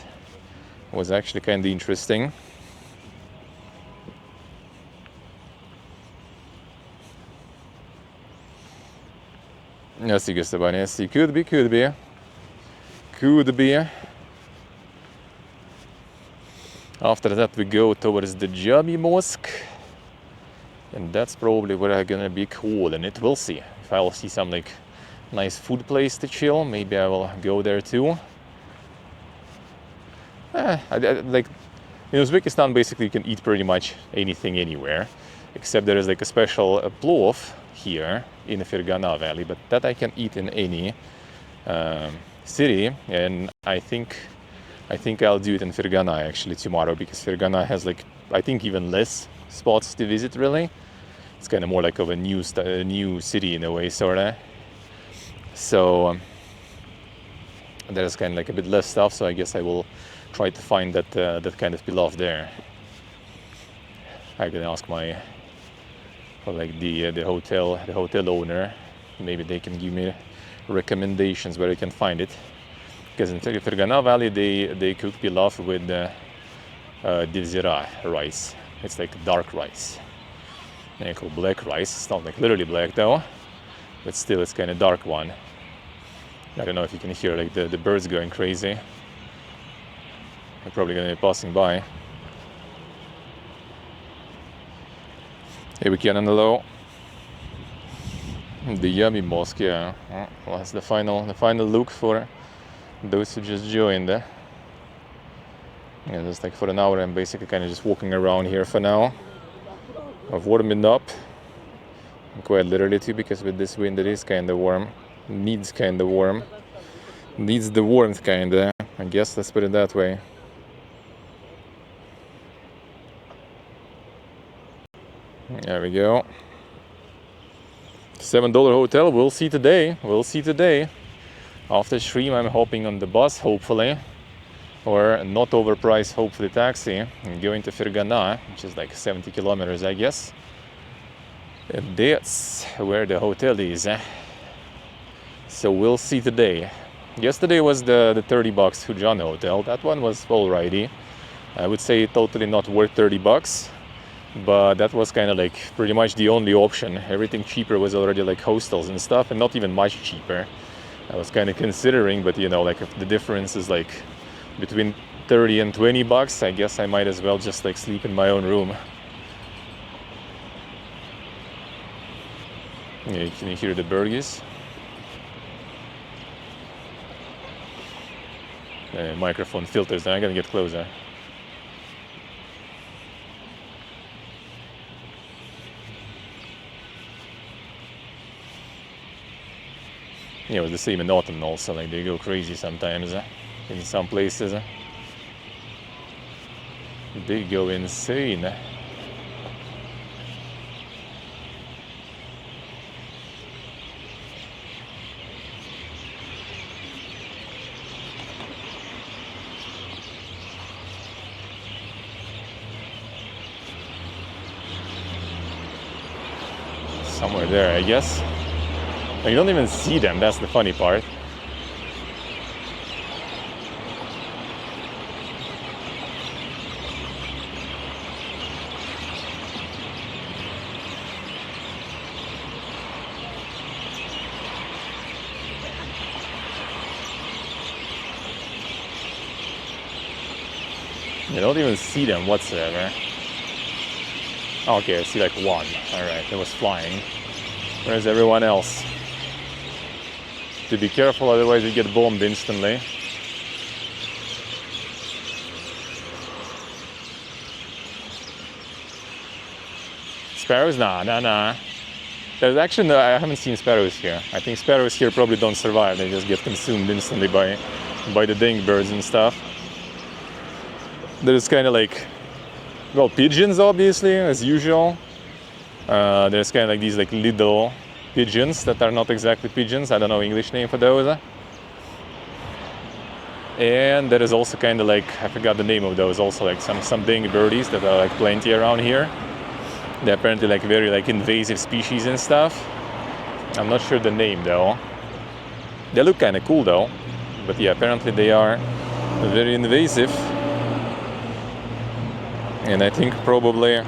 It was actually kind of interesting. Yes, could be. After that, we go towards the Jami Mosque, and that's probably where I'm gonna be calling it. We'll see. if I'll see some like nice food place to chill, maybe I will go there too. Like in Uzbekistan, basically you can eat pretty much anything anywhere, except there is like a special plov here in the Fergana Valley, but that I can eat in any city, and I think I'll do it in Fergana actually tomorrow, because Fergana has like, I think, even less spots to visit really. It's kind of more like of a new city in a way, sorta. So there's kind of like a bit less stuff, so I guess I will try to find that that kind of pilaf there. I can ask the hotel owner. Maybe they can give me recommendations where I can find it. Because in Fergana Valley they cook pilaf with dilzira rice. It's like dark rice. They call black rice. It's not like literally black though, but still it's kind of dark one. I don't know if you can hear like the birds going crazy. They're probably gonna be passing by. Here we can on the low. The Jami Mosque, yeah. Well, that's the final look for those who just joined. Yeah, just like for an hour I'm basically kind of just walking around here for now. Of warming up, quite literally too, because with this wind it is kind of warm. Needs the warmth kinda, I guess, let's put it that way. There we go. $7 hotel, we'll see today. After stream I'm hopping on the bus, hopefully, or not overpriced, hopefully, taxi, and going to Fergana, which is like 70 kilometers, I guess. And that's where the hotel is. So we'll see today. Yesterday was the $30 Khudoyar hotel. That one was alrighty. I would say totally not worth $30, but that was kind of like pretty much the only option. Everything cheaper was already like hostels and stuff, and not even much cheaper. I was kind of considering, but you know, like if the difference is like between 30 and $20, I guess I might as well just like sleep in my own room. Yeah, can you hear the birds? Microphone filters, I'm gonna get closer. Yeah, it was the same in autumn also, like they go crazy sometimes in some places. They go insane. Somewhere there, I guess. You don't even see them, that's the funny part. You don't even see them whatsoever. Okay, I see like one. Alright, it was flying. Where's everyone else? To be careful, otherwise you get bombed instantly. Sparrows? Nah. There's actually no, I haven't seen sparrows here. I think sparrows here probably don't survive. They just get consumed instantly by the dang birds and stuff. There's kind of like, well, pigeons obviously, as usual. There's kind of like these like little pigeons that are not exactly pigeons. I don't know English name for those. And there is also kind of like, I forgot the name of those, also like some dang birdies that are like plenty around here. They're apparently like very like invasive species and stuff. I'm not sure the name though. They look kind of cool though. But yeah, apparently they are very invasive. And I think probably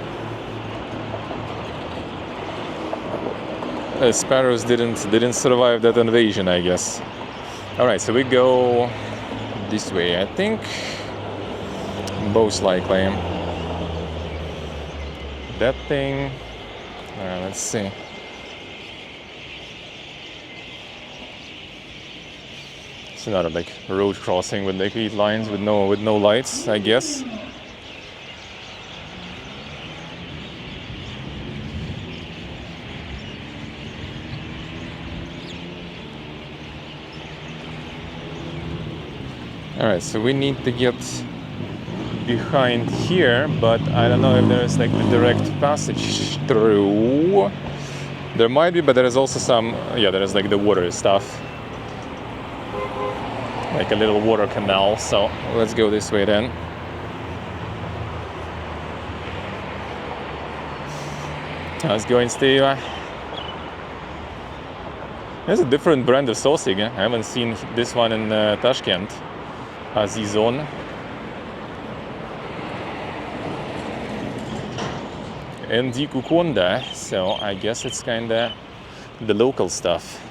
sparrows didn't survive that invasion, I guess. Alright, so we go this way, I think. Most likely. That thing. Let's see. It's another like road crossing with like 8 lines with no lights, I guess. Alright, so we need to get behind here, but I don't know if there's like the direct passage through. There might be, but there is also some, yeah, there is like the water stuff. Like a little water canal, so let's go this way then. How's it going, Steve? There's a different brand of sausage. I haven't seen this one in Tashkent. Azizon. And the Kokand, so I guess it's kinda the local stuff.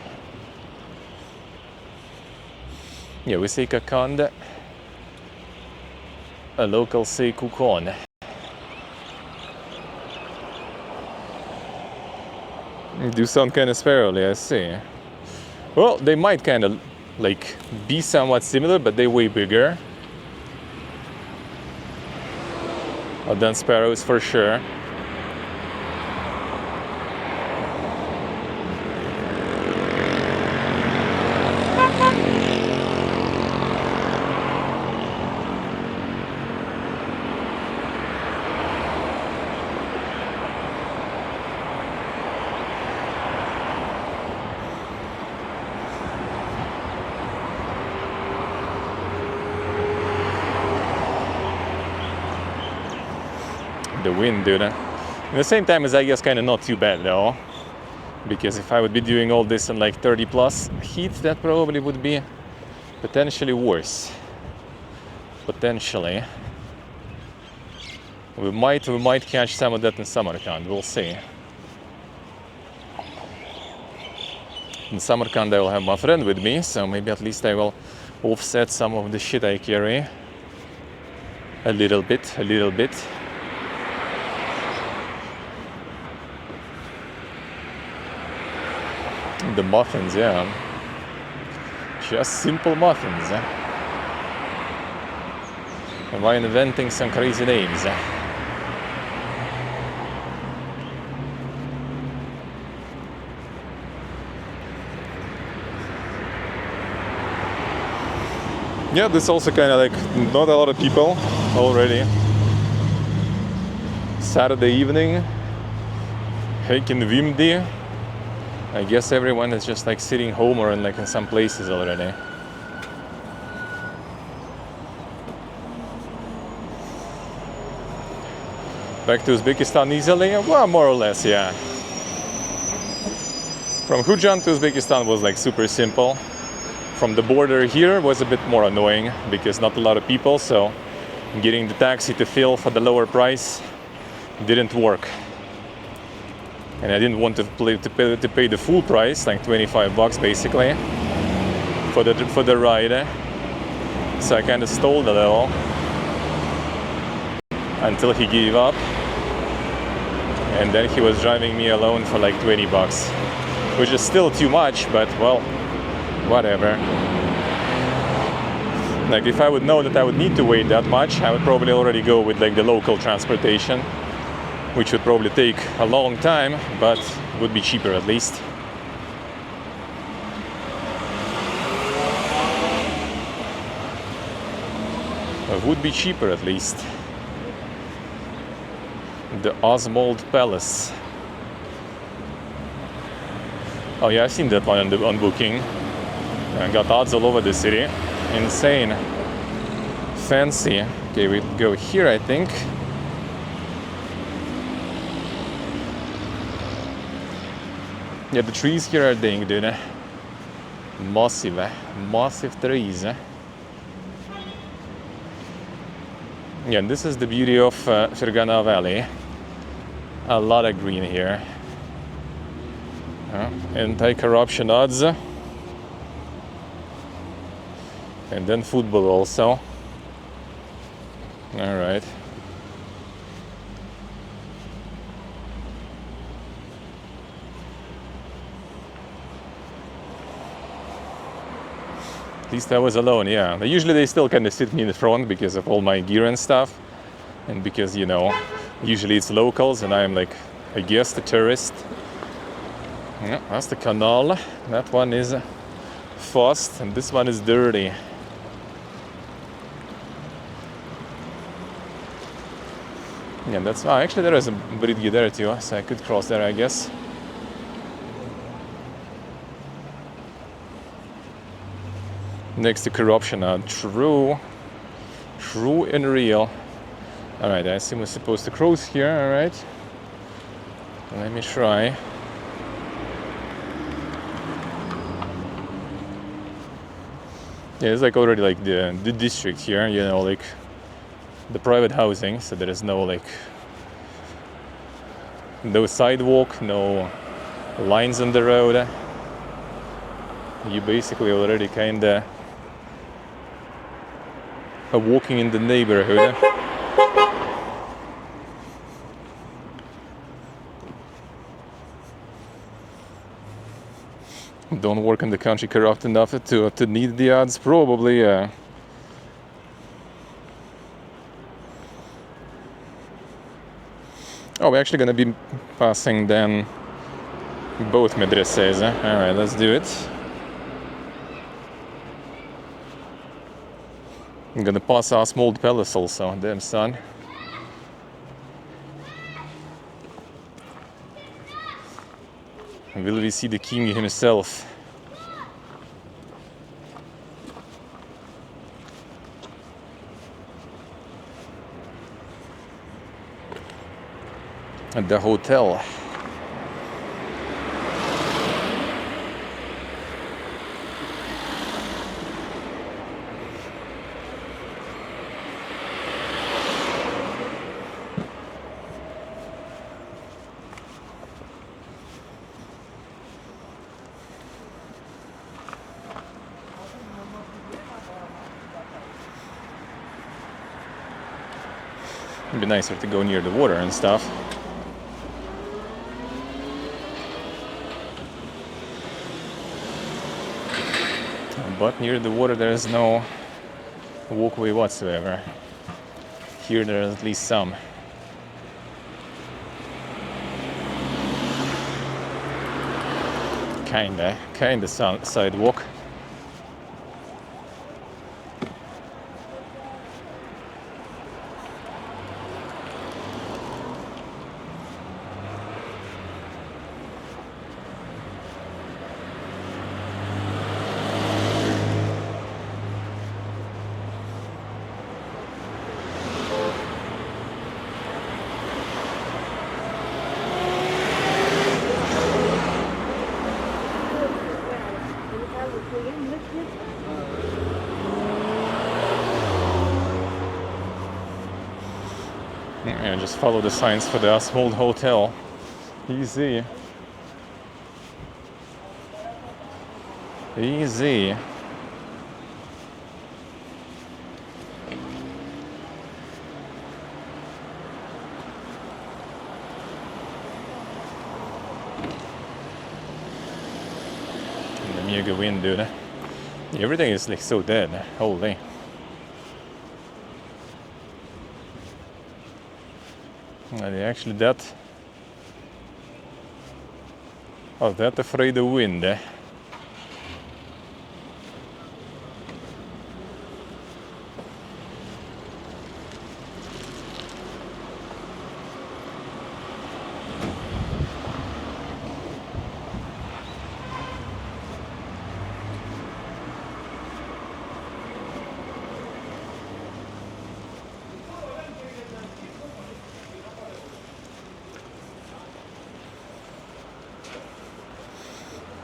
Yeah, we say Kokand. A local say Kokand. Do sound kind of sparrowly, I see. Well, they might kind of like be somewhat similar, but they're way bigger than sparrows for sure. The wind, dude. At the same time, is I guess kind of not too bad though, because if I would be doing all this in like 30 plus heat, that probably would be potentially worse. Potentially, we might catch some of that in Samarkand. We'll see. In Samarkand, I will have my friend with me, so maybe at least I will offset some of the shit I carry a little bit. The muffins, yeah. Just simple muffins. Am I inventing some crazy names? Yeah, this also kind of like not a lot of people already. Saturday evening, Haken Vimdi. I guess everyone is just like sitting home or in like in some places already. Back to Uzbekistan easily? Well, more or less, yeah. From Khudoyar to Uzbekistan was like super simple. From the border here was a bit more annoying because not a lot of people, so getting the taxi to fill for the lower price didn't work. And I didn't want to pay the full price, like 25 bucks basically, for the ride. So I kind of stalled a little until he gave up, and then he was driving me alone for like 20 bucks, which is still too much, but well, whatever. Like if I would know that I would need to wait that much, I would probably already go with like the local transportation, which would probably take a long time, but would be cheaper at least. Would be cheaper at least. The Osmold Palace. Oh yeah, I've seen that one on Booking. I got odds all over the city. Insane. Fancy. Okay, we go here, I think. Yeah, the trees here are dang, dude. Massive trees. Yeah, and this is the beauty of Fergana Valley. A lot of green here. Anti-corruption odds. And then football also. All right. At least I was alone, yeah. But usually they still kind of sit me in the front because of all my gear and stuff. And because, you know, usually it's locals and I'm like a guest, a tourist. Yeah, that's the canal. That one is fast and this one is dirty. Yeah, that's... Oh, actually there is a bridge there too, so I could cross there, I guess. Next to corruption, true and real. Alright, I assume we're supposed to cross here, alright. Let me try. Yeah, it's like already like the district here, you know, like the private housing, so there is no like no sidewalk, no lines on the road. You basically already kinda are walking in the neighborhood. Don't work in the country corrupt enough to need the ads, probably. Oh, we're actually gonna be passing then both madrasas. Alright, let's do it. I'm gonna pass our small palace also, damn son. Will we see the king himself? At the hotel. It'd be nicer to go near the water and stuff. But near the water there is no walkway whatsoever. Here there is at least some. Kinda sidewalk. Yeah, just follow the signs for the Asmold Hotel. Easy. Easy. The mega wind, dude. Everything is like so dead. Holy. Are they actually that? Oh, that afraid of wind, eh?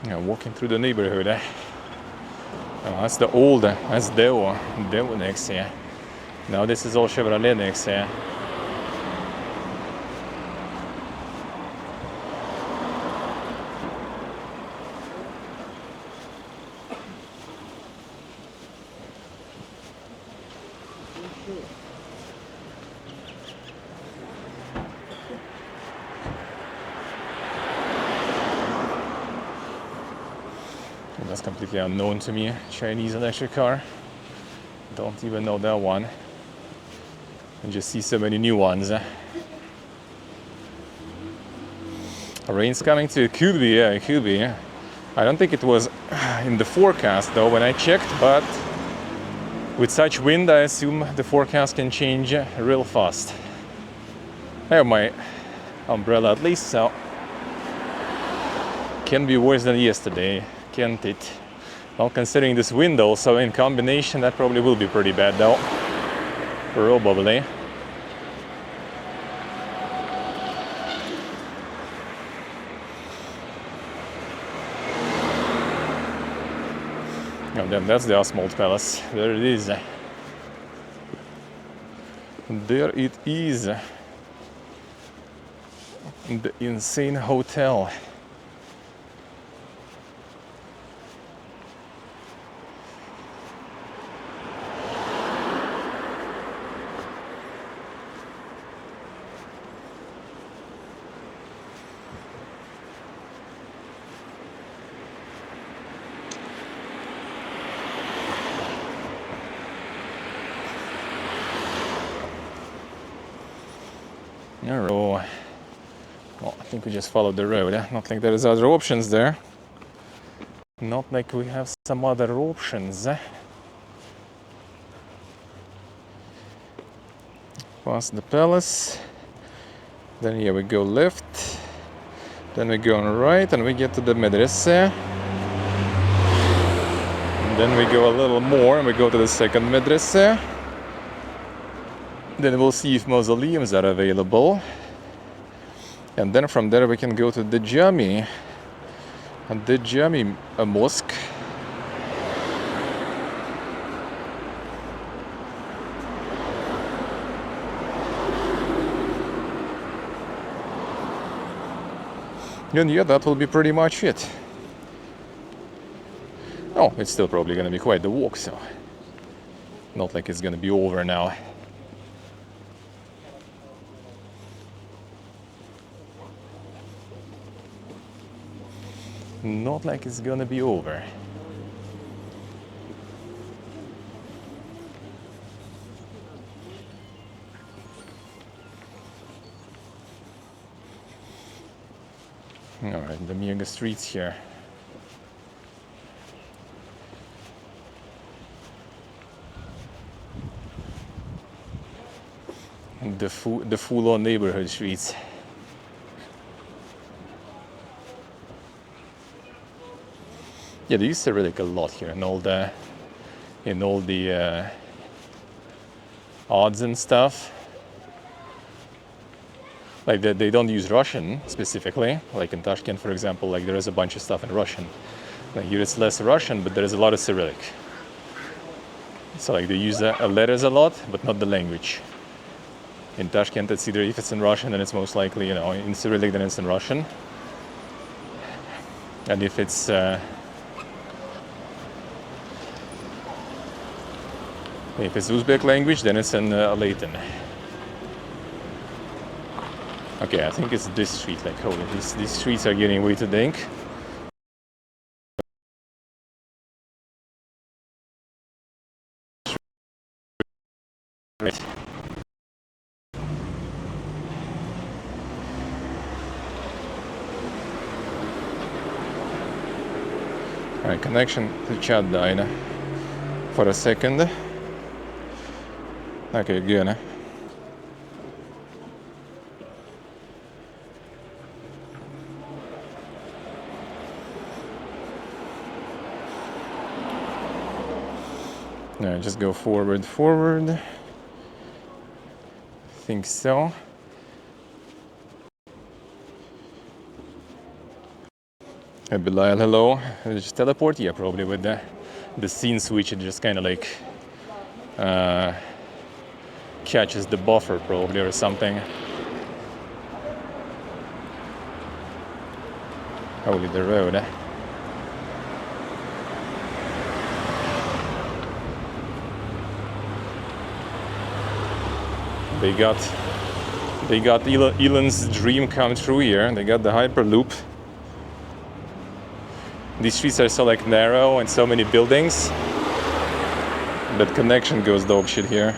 Yeah, walking through the neighborhood, eh? Oh, that's the old, that's Devo next here. Now this is all Chevrolet next here. completely unknown to me. Chinese electric car. Don't even know that one. I just see so many new ones. Rain's coming too. It could be, yeah, it could be. I don't think it was in the forecast though when I checked, but with such wind I assume the forecast can change real fast. I have my umbrella at least, so can be worse than yesterday, can't it? Well, considering this wind also in combination, that probably will be pretty bad though. Probably. Oh, then that's the Asphalt Palace. There it is. There it is. The insane hotel. Oh, well, I think we just followed the road. Not like there is other options there. Not like we have some other options. Past the palace. Then here we go left. Then we go on right and we get to the madrasa. And then we go a little more and we go to the second madrasa. Then we'll see if mausoleums are available. And then from there we can go to the Jami Mosque. And yeah, that will be pretty much it. Oh, it's still probably gonna be quite the walk, so not like it's gonna be over now. Not like it's gonna be over. Alright, the mega streets here. The full-on neighborhood streets. Yeah, they use Cyrillic a lot here in all the odds and stuff. Like they don't use Russian specifically. Like in Tashkent, for example, like there is a bunch of stuff in Russian. Like here it's less Russian, but there is a lot of Cyrillic. So like they use letters a lot, but not the language. In Tashkent, it's either if it's in Russian, then it's most likely, you know, in Cyrillic, then it's in Russian. And if it's Uzbek language, then it's in Latin. Okay, I think it's this street. Like, holy, these streets are getting way too dank. Right. Alright, connection to chat died for a second. Okay, good. No, just go forward. I think so. Hey Bilal, hello. Just teleport? Yeah, probably with the scene switch, it just kind of like catches the buffer probably or something. Holy, the road. They got Elon's dream come true here. They got the Hyperloop. these streets are so like narrow and so many buildings, but connection goes dog shit here.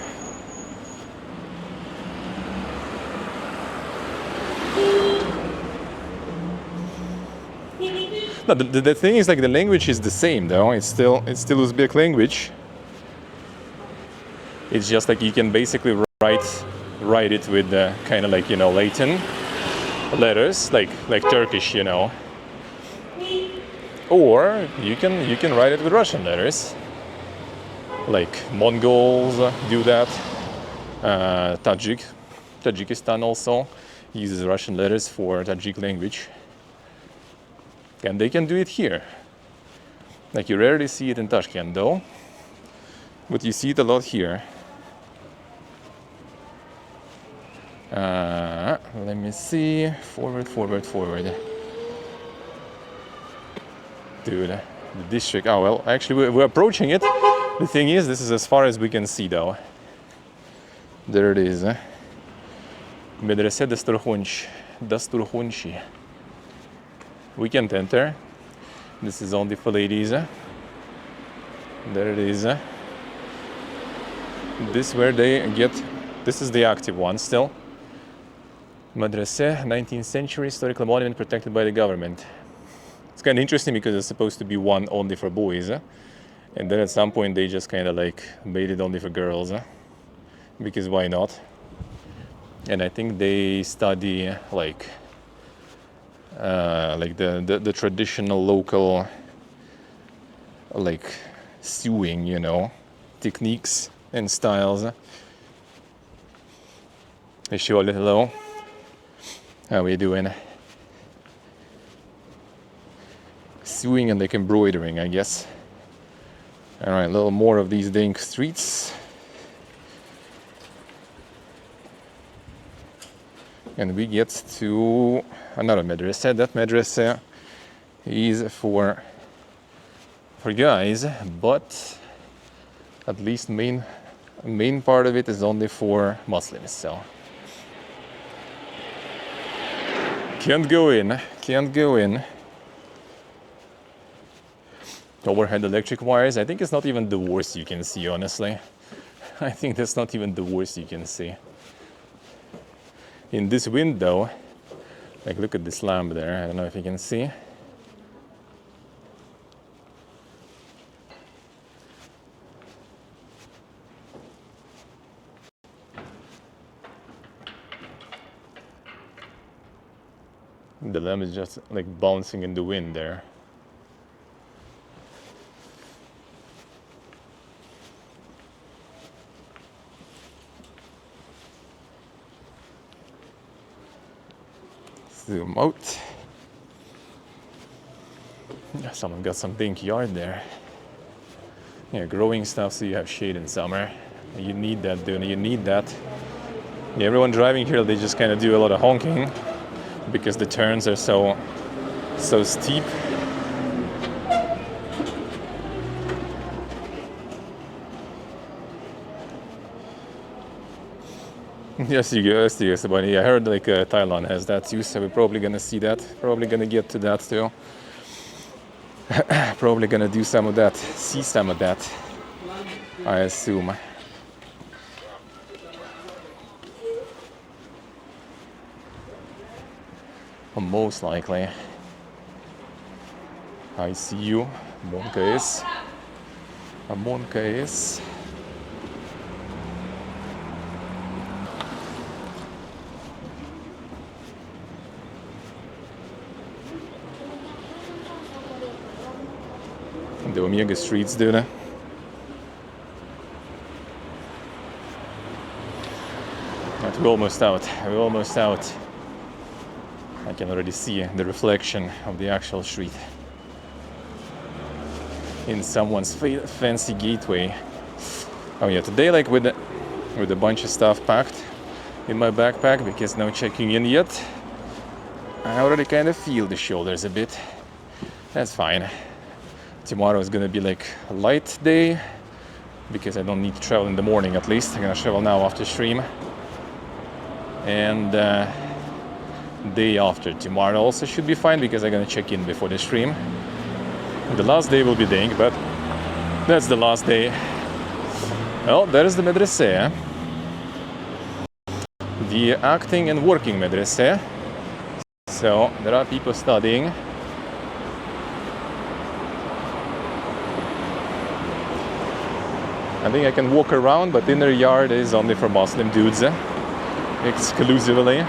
No, the thing is, like, the language is the same though. It's still Uzbek language. It's just like you can basically write it with kind of like, you know, Latin letters, like Turkish, you know. Or you can write it with Russian letters, like Mongols do that. Tajikistan also uses Russian letters for Tajik language. And they can do it here. Like, you rarely see it in Tashkent though, but you see it a lot here. Let me see. Forward. Dude, the district. Oh, well, actually, we're approaching it. The thing is, this is as far as we can see though. There it is. Medrese Dasturkhunchi. We can't enter. This is only for ladies. There it is. This where they get. This is the active one still. Madrasa, 19th century historical monument protected by the government. It's kind of interesting because it's supposed to be one only for boys, and then at some point they just kind of like made it only for girls, because why not? And I think they study like the traditional local like sewing, you know, techniques and styles. Hey, Shirley, hello. How are you doing? Sewing and like embroidering, I guess. All right, a little more of these dang streets. And we get to another madrasa. That madrasa is for guys, but at least main part of it is only for Muslims. So can't go in. Overhead electric wires. I think it's not even the worst you can see, honestly. I think that's not even the worst you can see. In this window, like, look at this lamp there. I don't know if you can see. The lamp is just like bouncing in the wind there. Zoom out. Someone got some pink yard there. Yeah, growing stuff so you have shade in summer. You need that, dude. You need that. Yeah, everyone driving here, they just kind of do a lot of honking because the turns are so steep. Yes, buddy. I heard like Thailand has that too, so we're probably gonna see that. Probably gonna get to that too. Probably gonna do some of that, see some of that, I assume. Most likely. I see you. Monka is. The Omega streets, dude. But we're almost out. I can already see the reflection of the actual street in someone's fancy gateway. Oh yeah, today, like with a bunch of stuff packed in my backpack because no checking in yet, I already kind of feel the shoulders a bit. That's fine. Tomorrow is gonna be like a light day because I don't need to travel in the morning. At least I'm gonna travel now after stream, and day after tomorrow also should be fine because I'm gonna check in before the stream. The last day will be dang, but that's the last day. Well, there is the madrasa. The acting and working madrasa. So there are people studying. I think I can walk around, but inner yard is only for Muslim dudes, exclusively.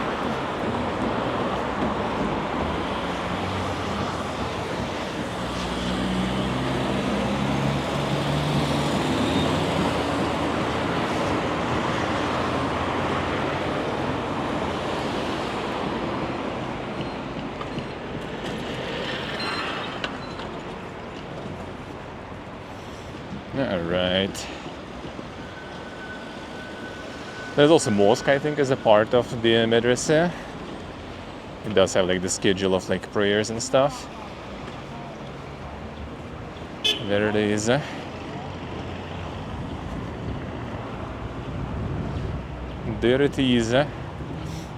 All right. There's also mosque, I think, as a part of the madrasa. It does have like the schedule of like prayers and stuff. There it is. There it is.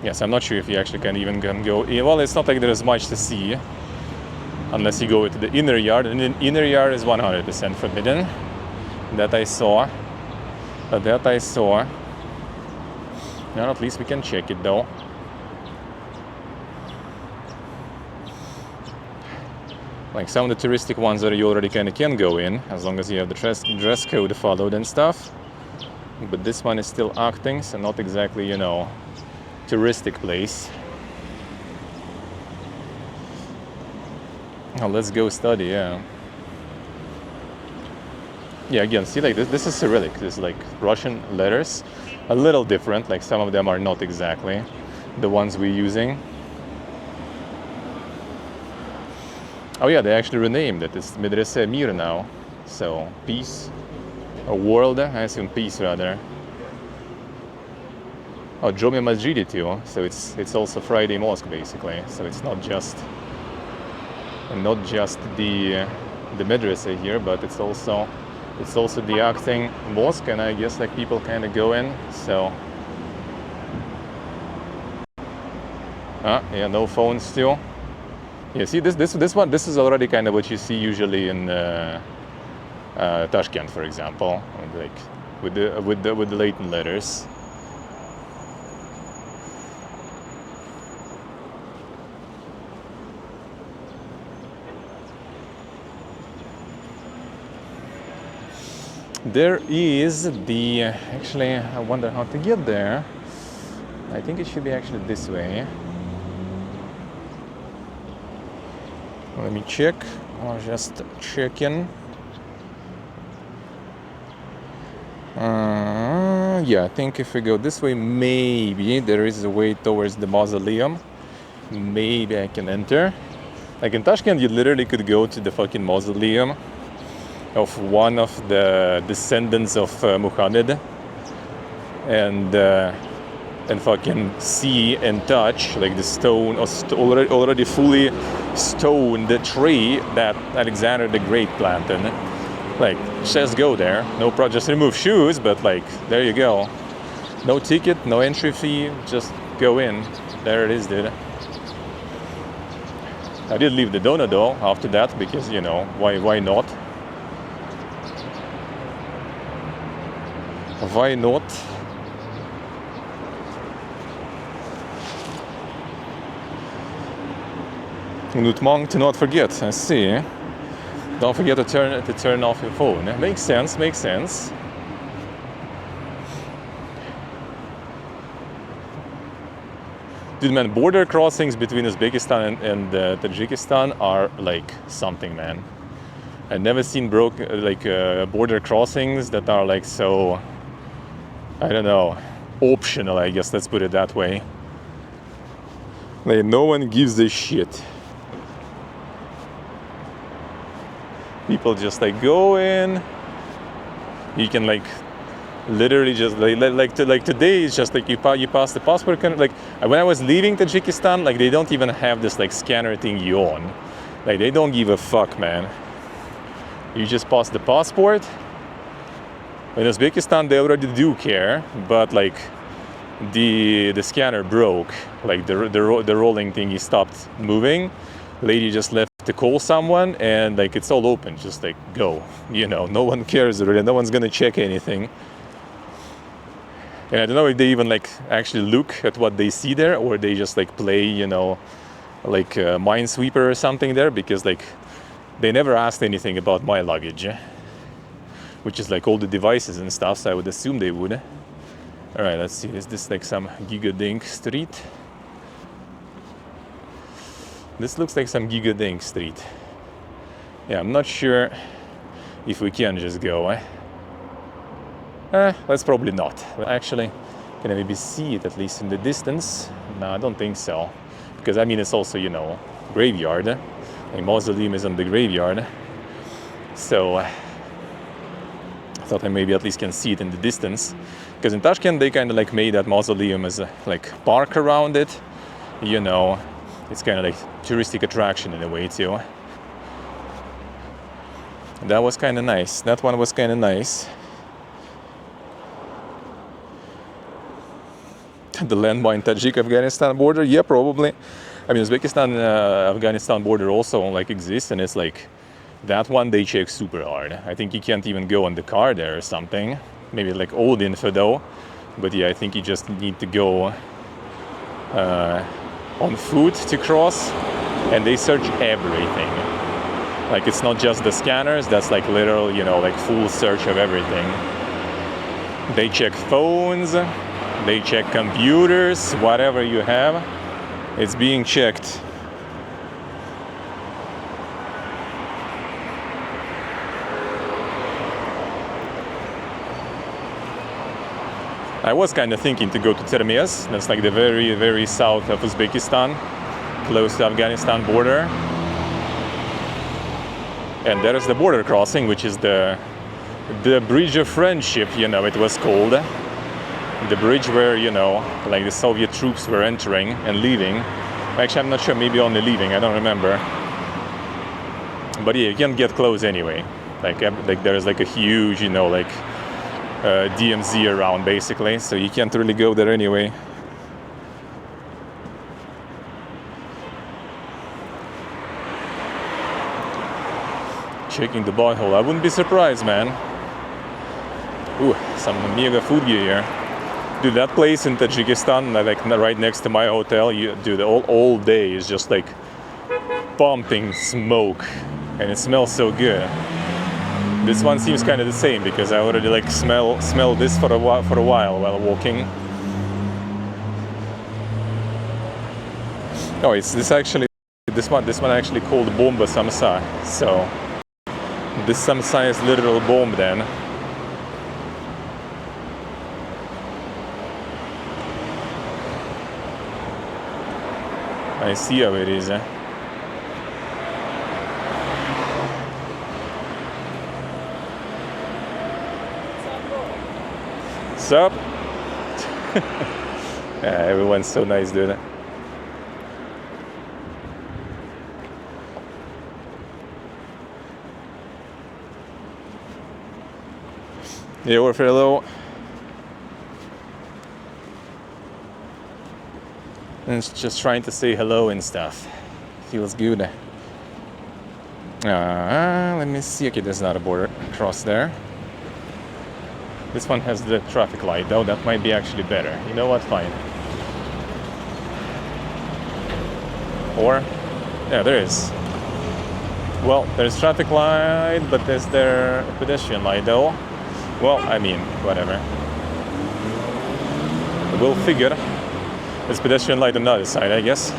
Yes, I'm not sure if you actually can even go in. Well, it's not like there's much to see unless you go into the inner yard, and the inner yard is 100% forbidden. That I saw. Now at least we can check it though. Like some of the touristic ones that you already kind of can go in, as long as you have the dress code followed and stuff. But this one is still acting, so not exactly, you know, touristic place. Oh, let's go study, yeah. Yeah, again, see, like this is Cyrillic. This is like Russian letters, a little different. Like some of them are not exactly the ones we're using. Oh yeah, they actually renamed it. It's Medrese Mir now. So peace, or world. I assume peace rather. Oh, Jami Mosque too. So it's also Friday mosque basically. So it's not just the medrese here, but it's also the acting mosque, and I guess like people kind of go in. So yeah, no phones still. Yeah, see this one. This is already kind of what you see usually in Tashkent, for example, like with the Latin letters. There is the, actually, I wonder how to get there. I think it should be actually this way. Let me check, or just check in. Yeah, I think if we go this way, maybe there is a way towards the mausoleum. Maybe I can enter. Like in Tashkent, you literally could go to the fucking mausoleum of one of the descendants of Muhammad, and fucking see and touch like the stone, or already fully stoned tree that Alexander the Great planted. Like, just go there, no problem. Just remove shoes, but like, there you go. No ticket, no entry fee, just go in. There it is, dude. I did leave the donut though after that, because you know, why not? Why not? Nutmang, to not forget. I see. Don't forget to turn off your phone. Makes sense. Makes sense. Dude, man, border crossings between Uzbekistan and Tajikistan are like something, man. I've never seen border crossings that are like so, I don't know, optional, I guess, let's put it that way. Like, no one gives a shit. People just like go in. You can like literally just like today it's just like you pass the passport. Like when I was leaving Tajikistan, like they don't even have this like scanner thing you on. Like they don't give a fuck, man. You just pass the passport. In Uzbekistan, they already do care, but like the scanner broke. Like the rolling thingy stopped moving. Lady just left to call someone, and like it's all open, just like go, you know, no one cares really, no one's gonna check anything. And I don't know if they even like actually look at what they see there, or they just like play, you know, like Minesweeper or something there, because like they never asked anything about my luggage, which is like all the devices and stuff, so I would assume they would. All right, let's see, is this like some Gigadink street? This looks like some Gigadink street. Yeah, I'm not sure if we can just go, let's probably not. Actually, can I maybe see it at least in the distance? No, I don't think so. Because I mean, it's also, you know, graveyard. A mausoleum is on the graveyard. So I thought I maybe at least can see it in the distance. Because in Tashkent, they kind of like made that mausoleum as a like park around it. You know, it's kind of like touristic attraction in a way too. That was kind of nice. That one was kind of nice. The landmine Tajik-Afghanistan border, yeah, probably. I mean, Uzbekistan-Afghanistan border also like exists, and it's like that one they check super hard. I think you can't even go on the car there or something. Maybe like old info though, but yeah, I think you just need to go on foot to cross, and they search everything. Like it's not just the scanners, that's like literal, you know, like full search of everything. They check phones, they check computers, whatever you have, it's being checked. I was kind of thinking to go to Termez, that's like the very, very south of Uzbekistan, close to Afghanistan border. And there is the border crossing, which is the Bridge of Friendship, you know, it was called. The bridge where, you know, like the Soviet troops were entering and leaving. Actually, I'm not sure, maybe only leaving, I don't remember. But yeah, you can't get close anyway. Like there's like a huge, you know, like DMZ around basically, so you can't really go there anyway. Checking the butthole, I wouldn't be surprised, man. Ooh, some mega food gear here. Dude, that place in Tajikistan, like right next to my hotel, dude, all day is just like pumping smoke, and it smells so good. This one seems kind of the same, because I already like smell this for a while while walking. Oh, it's this one actually called Bomba Samsa. So this Samsa is literal bomb then. I see how it is. What's up? Yeah, everyone's so nice, dude. Yeah, we're hello. And it's just trying to say hello and stuff. Feels good. Let me see. Okay, there's not a border cross there. This one has the traffic light though, that might be actually better. You know what, fine. Or, yeah, there is. Well, there's traffic light, but there's their pedestrian light though. Well, I mean, whatever. We'll figure. There's pedestrian light on the other side, I guess.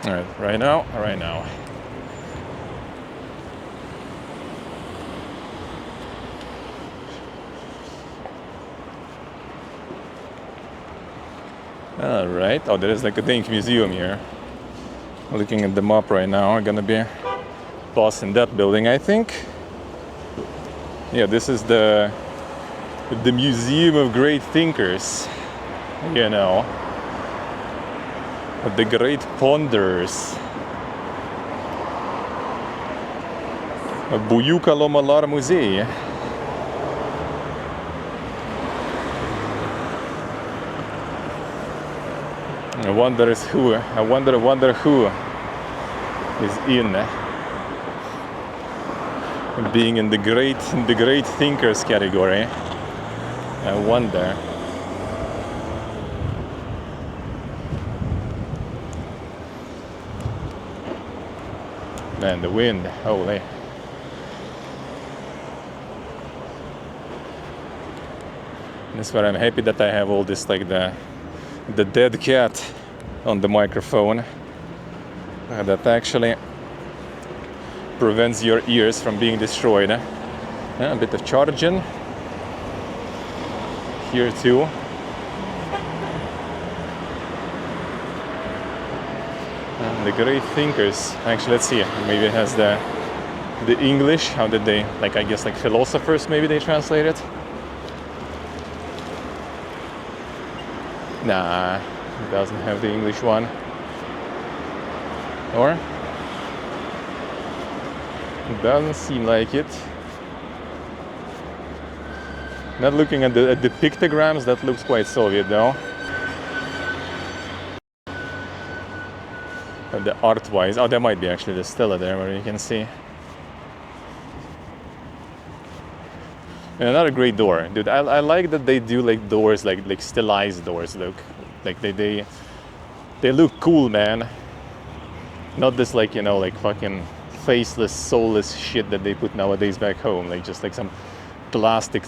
Alright, right now. Alright, oh, there is like a Dink museum here. Looking at the map right now, I'm gonna be passing that building, I think. Yeah, this is the Museum of Great Thinkers, you know. The Great Ponders. Buyuka Lomalar Muzey. I wonder who is in being in the great thinkers category. I wonder. Man, the wind, holy. That's why I'm happy that I have all this, like the dead cat on the microphone. That actually prevents your ears from being destroyed. A bit of charging here too. And the great thinkers. Actually, let's see. Maybe it has the English. How did they, like, I guess like philosophers? Maybe they translate it. Nah, it doesn't have the English one. Or it doesn't seem like it. Not looking at the pictograms, that looks quite Soviet though. And the art-wise, oh, there might be actually the stela there where you can see. And another great door, dude. I like that they do like doors, like stylized doors. Look, like they look cool, man. Not this, like, you know, like fucking faceless, soulless shit that they put nowadays back home. Like just like some plastic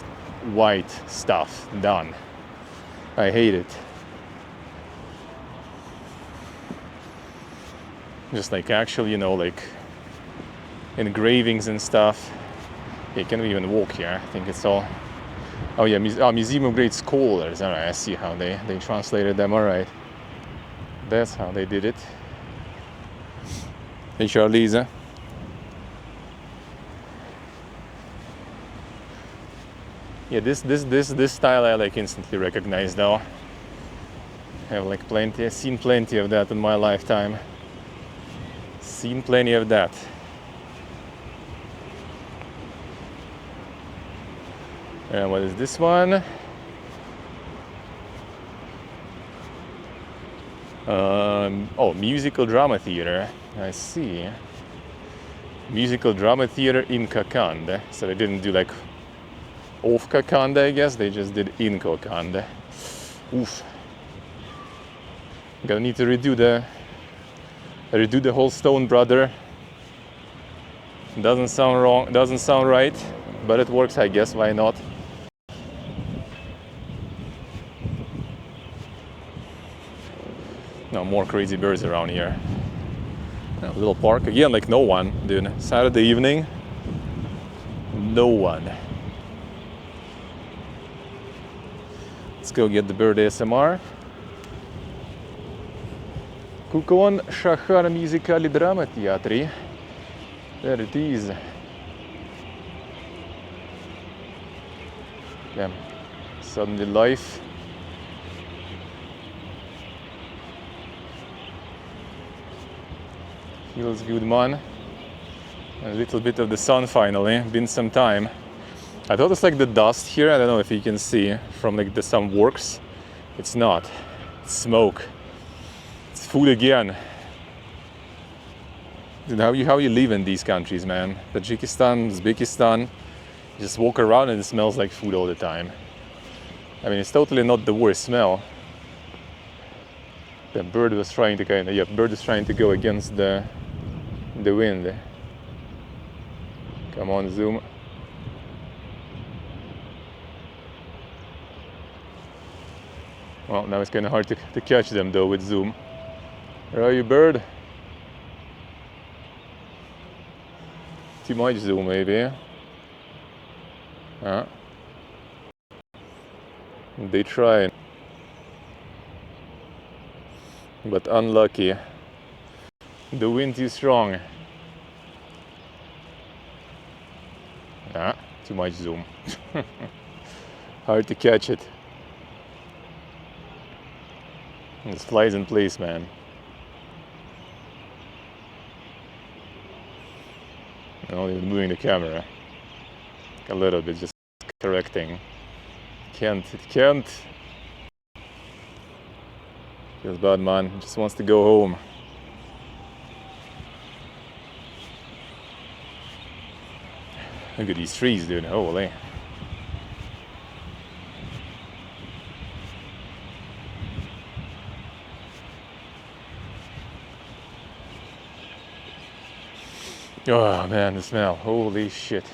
white stuff done. I hate it. Just like actual, you know, like engravings and stuff. You can't even walk here. I think it's all. Oh yeah, Museum of Great Scholars. All right, I see how they translated them. All right, that's how they did it. Hey, Charlize. Yeah, this style I like instantly recognize though. I have like I've seen plenty of that in my lifetime. Seen plenty of that. And what is this one? Oh, musical drama theater. I see. Musical drama theater in Kokand. So they didn't do like off Kokand, I guess. They just did in Kokand. Oof. Gonna need to redo the whole stone, brother. Doesn't sound wrong. Doesn't sound right, but it works, I guess. Why not? No more crazy birds around here. A little park again, like no one, dude. Saturday evening, no one. Let's go get the bird ASMR. Kokand Shahar Musical Drama Theatre. There it is. Damn. Suddenly life. Feels good, man. A little bit of the sun finally. Been some time. I thought it's like the dust here. I don't know if you can see from like the some works. It's not. It's smoke. It's food again. Dude, how you live in these countries, man? Tajikistan, Uzbekistan. You just walk around and it smells like food all the time. I mean, it's totally not the worst smell. The bird was trying to bird is trying to go against the wind. Come on, zoom. Well, now it's kind of hard to catch them though with zoom. Where are you, bird? Too much zoom, maybe. They try, but unlucky. The wind is strong. Too much zoom. Hard to catch it. It flies in place, man. I'm not even moving the camera. A little bit, just correcting. It can't. Feels bad, man. Just wants to go home. Look at these trees, dude. Holy. Oh man, the smell. Holy shit.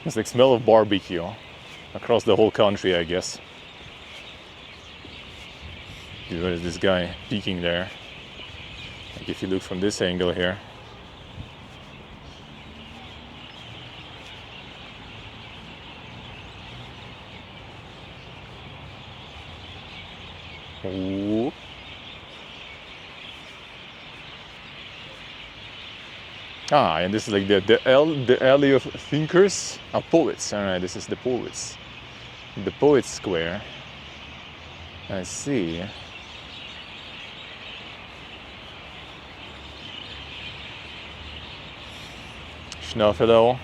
It's like smell of barbecue across the whole country, I guess. Dude, what is this guy peeking there? Like if you look from this angle here. Ooh. Ah, and this is like the alley of thinkers? Ah, poets. Alright, this is the poets. The Poets Square. I see. Schnaufelo.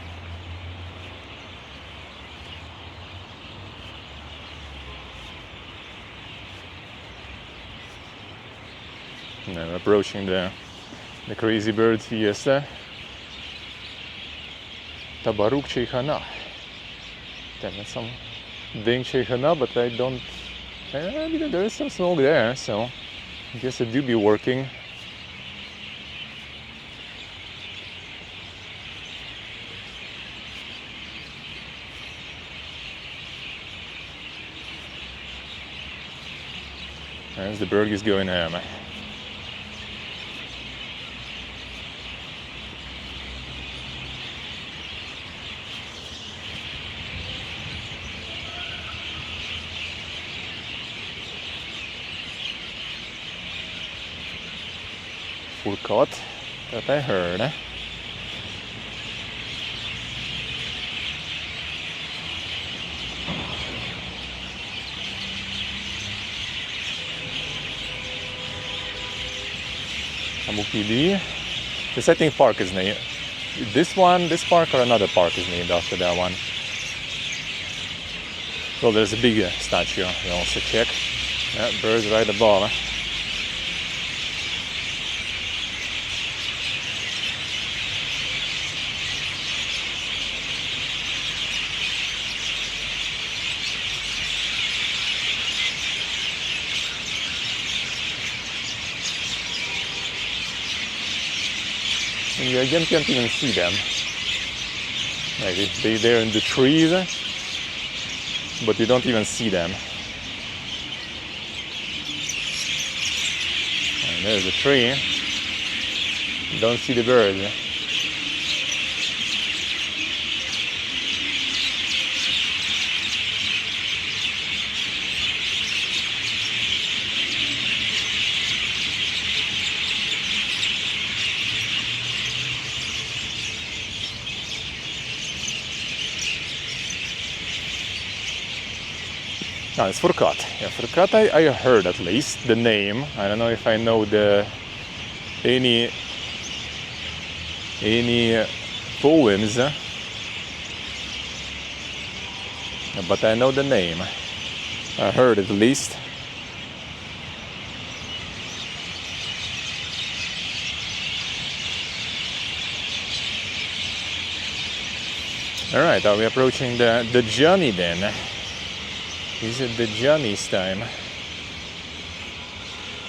And I'm approaching the Crazy Bird Fiesta. Tabaruk Cheikhana. Damn, that's some Ding Cheikhana, but I don't. There is some smoke there, so I guess it do be working. As the bird is going ham. Forgot that I heard. Amukidi. The setting park is named. This park or another park is named after that one. Well, there's a big statue. You also check. Yeah, birds right above. And you again can't even see them. Like they're in the trees, but you don't even see them. And there's a tree. You don't see the bird. No, it's Furkat. Yeah, Furkat I heard at least the name. I don't know if I know any poems, but I know the name. I heard at least. All right, are we approaching the Jami then? Is it the Jami's time?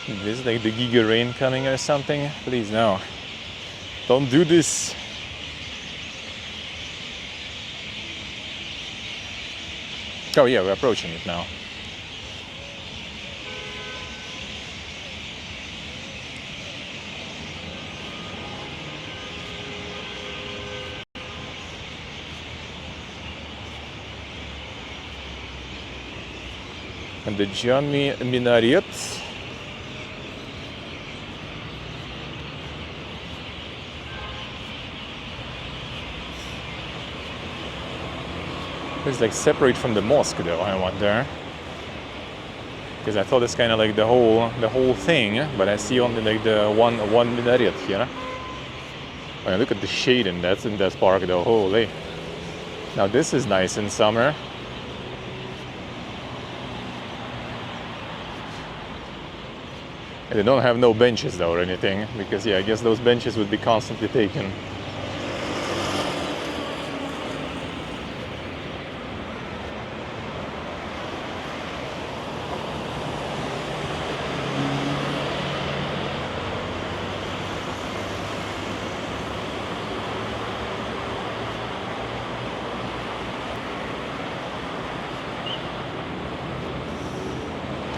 Is this like the Giga rain coming or something? Please no. Don't do this. Oh yeah, we're approaching it now. And the Jami Minaret. It's like separate from the mosque though, I wonder. Because I thought it's kind of like the whole thing, but I see only like the one minaret here. Oh, yeah, look at the shade in that park though, holy. Now this is nice in summer. And they don't have no benches though or anything, because yeah, I guess those benches would be constantly taken.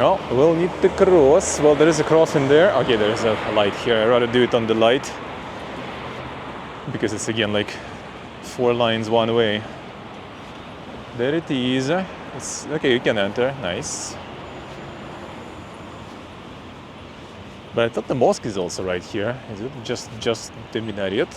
Oh, we'll need to cross. Well, there is a crossing there. Okay, there is a light here. I'd rather do it on the light, because it's again like 4 lines one way. There it is. It's okay, you can enter. Nice. But I thought the mosque is also right here. Is it just the minaret?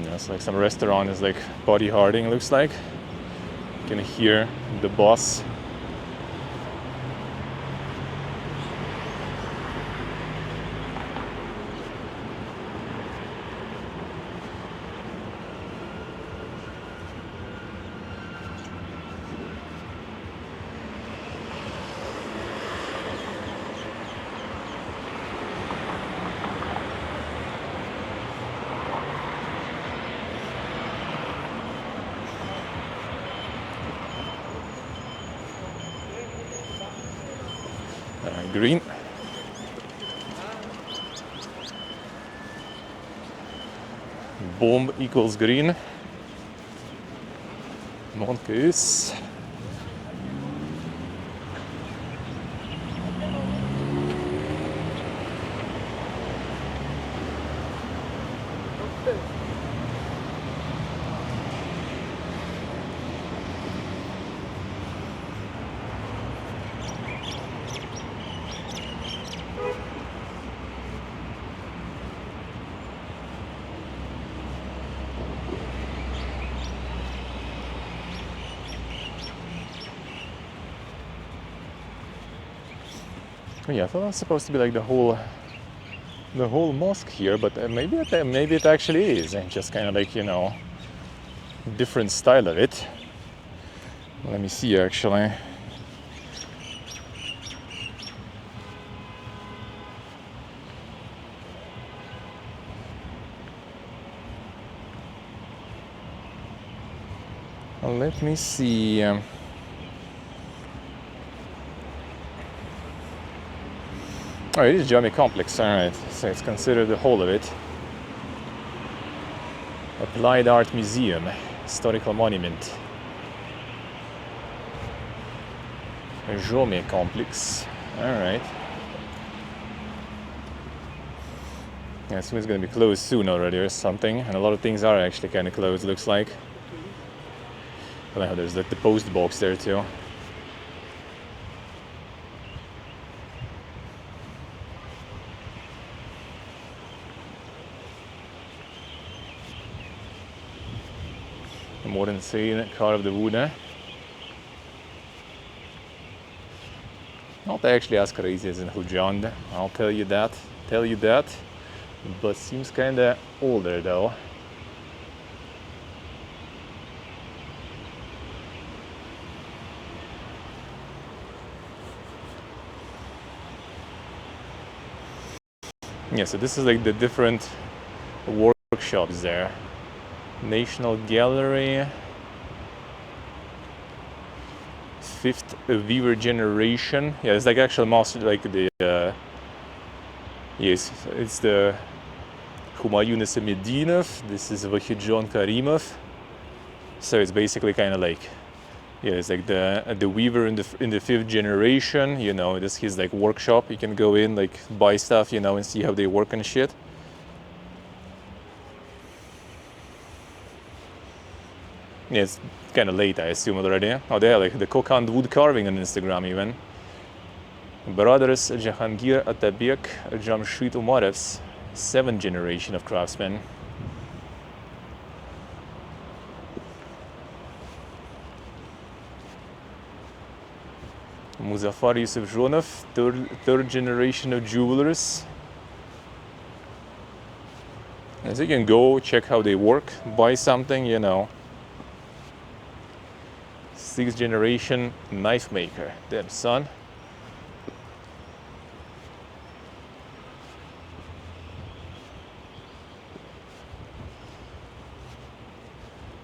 Yeah, it's like some restaurant is like Body Harding, looks like. You can hear the boss. Green. Bomb equals green. Monkeys. Yeah, I thought it was supposed to be like the whole mosque here, but maybe it actually is, and just kind of like, you know, different style of it. Let me see actually. Let me see. Oh, it is Jami complex, alright. So it's considered the whole of it. Applied Art Museum, historical monument. Jami complex, alright. Yeah, I assume it's gonna be closed soon already or something, and a lot of things are actually kind of closed, looks like. I don't know, there's like the post box there too. Modern scene, carved wood, eh? Not actually as crazy as in Khudjand, I'll tell you that. But seems kinda older though. Yeah, so this is like the different workshops there. National Gallery, 5th Weaver generation. Yeah, it's like actual master, like the yes, it's the Humayun Samedinov. This is Vahidjon Karimov. So it's basically kind of like, yeah, it's like the weaver in the 5th generation. You know, this is his like workshop. You can go in, like buy stuff, you know, and see how they work and shit. Yeah, it's kind of late, I assume already. Oh, they have like the Kokand wood carving on Instagram even. Brothers Jahangir Atabek Jamshid Umarev's 7th generation of craftsmen. Muzaffar Yusufjonov, 3rd generation of jewelers. As you can go check how they work, buy something, you know. 6th generation knife maker. Damn, son.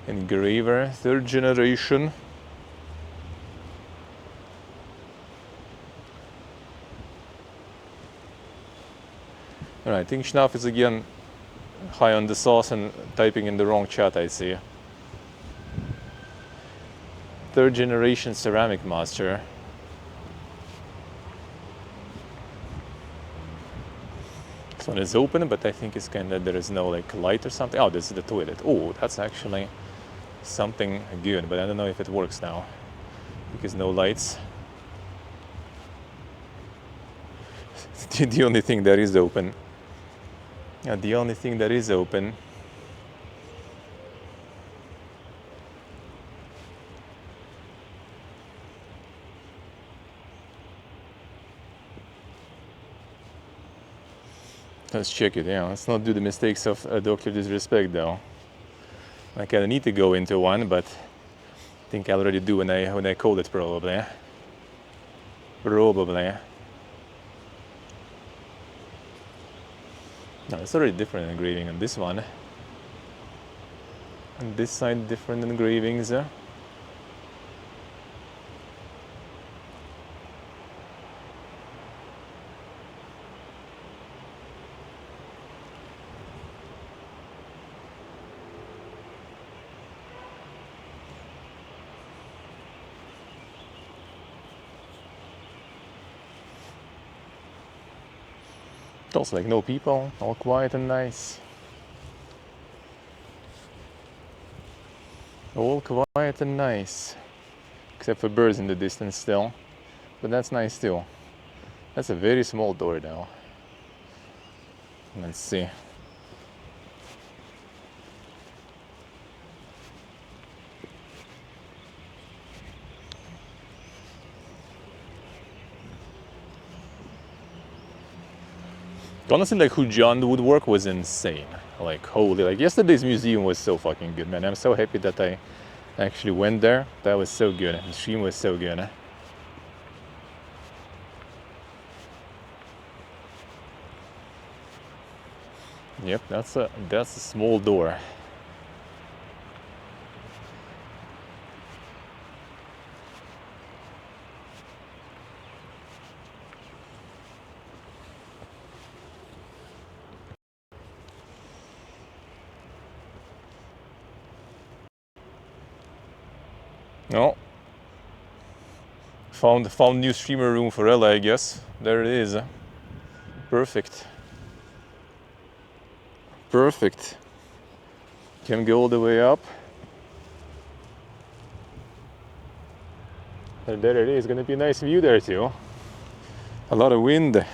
Engraver, 3rd generation. Alright, I think Schnauf is again high on the sauce and typing in the wrong chat, I see. 3rd generation ceramic master. This one is open, but I think it's kind of, there is no like light or something. Oh, this is the toilet. Oh, that's actually something good, but I don't know if it works now because no lights. The only thing that is open. Yeah, the only thing that is open. Let's check it. Yeah, let's not do the mistakes of Dr. Disrespect though. I kind of need to go into one, but I think I already do when I call it probably. Probably. No, it's already different engraving on this one. On this side, different engravings. Also like no people, all quiet and nice. All quiet and nice. Except for birds in the distance still. But that's nice too. That's a very small door though. Let's see. Honestly, like Hujan, the woodwork was insane. Like holy, like yesterday's museum was so fucking good, man. I'm so happy that I actually went there. That was so good. The stream was so good. Yep, that's a small door. No. Found new streamer room for Ella, I guess. There it is. Perfect. Perfect. Can go all the way up. And there it is. Gonna be a nice view there too. A lot of wind.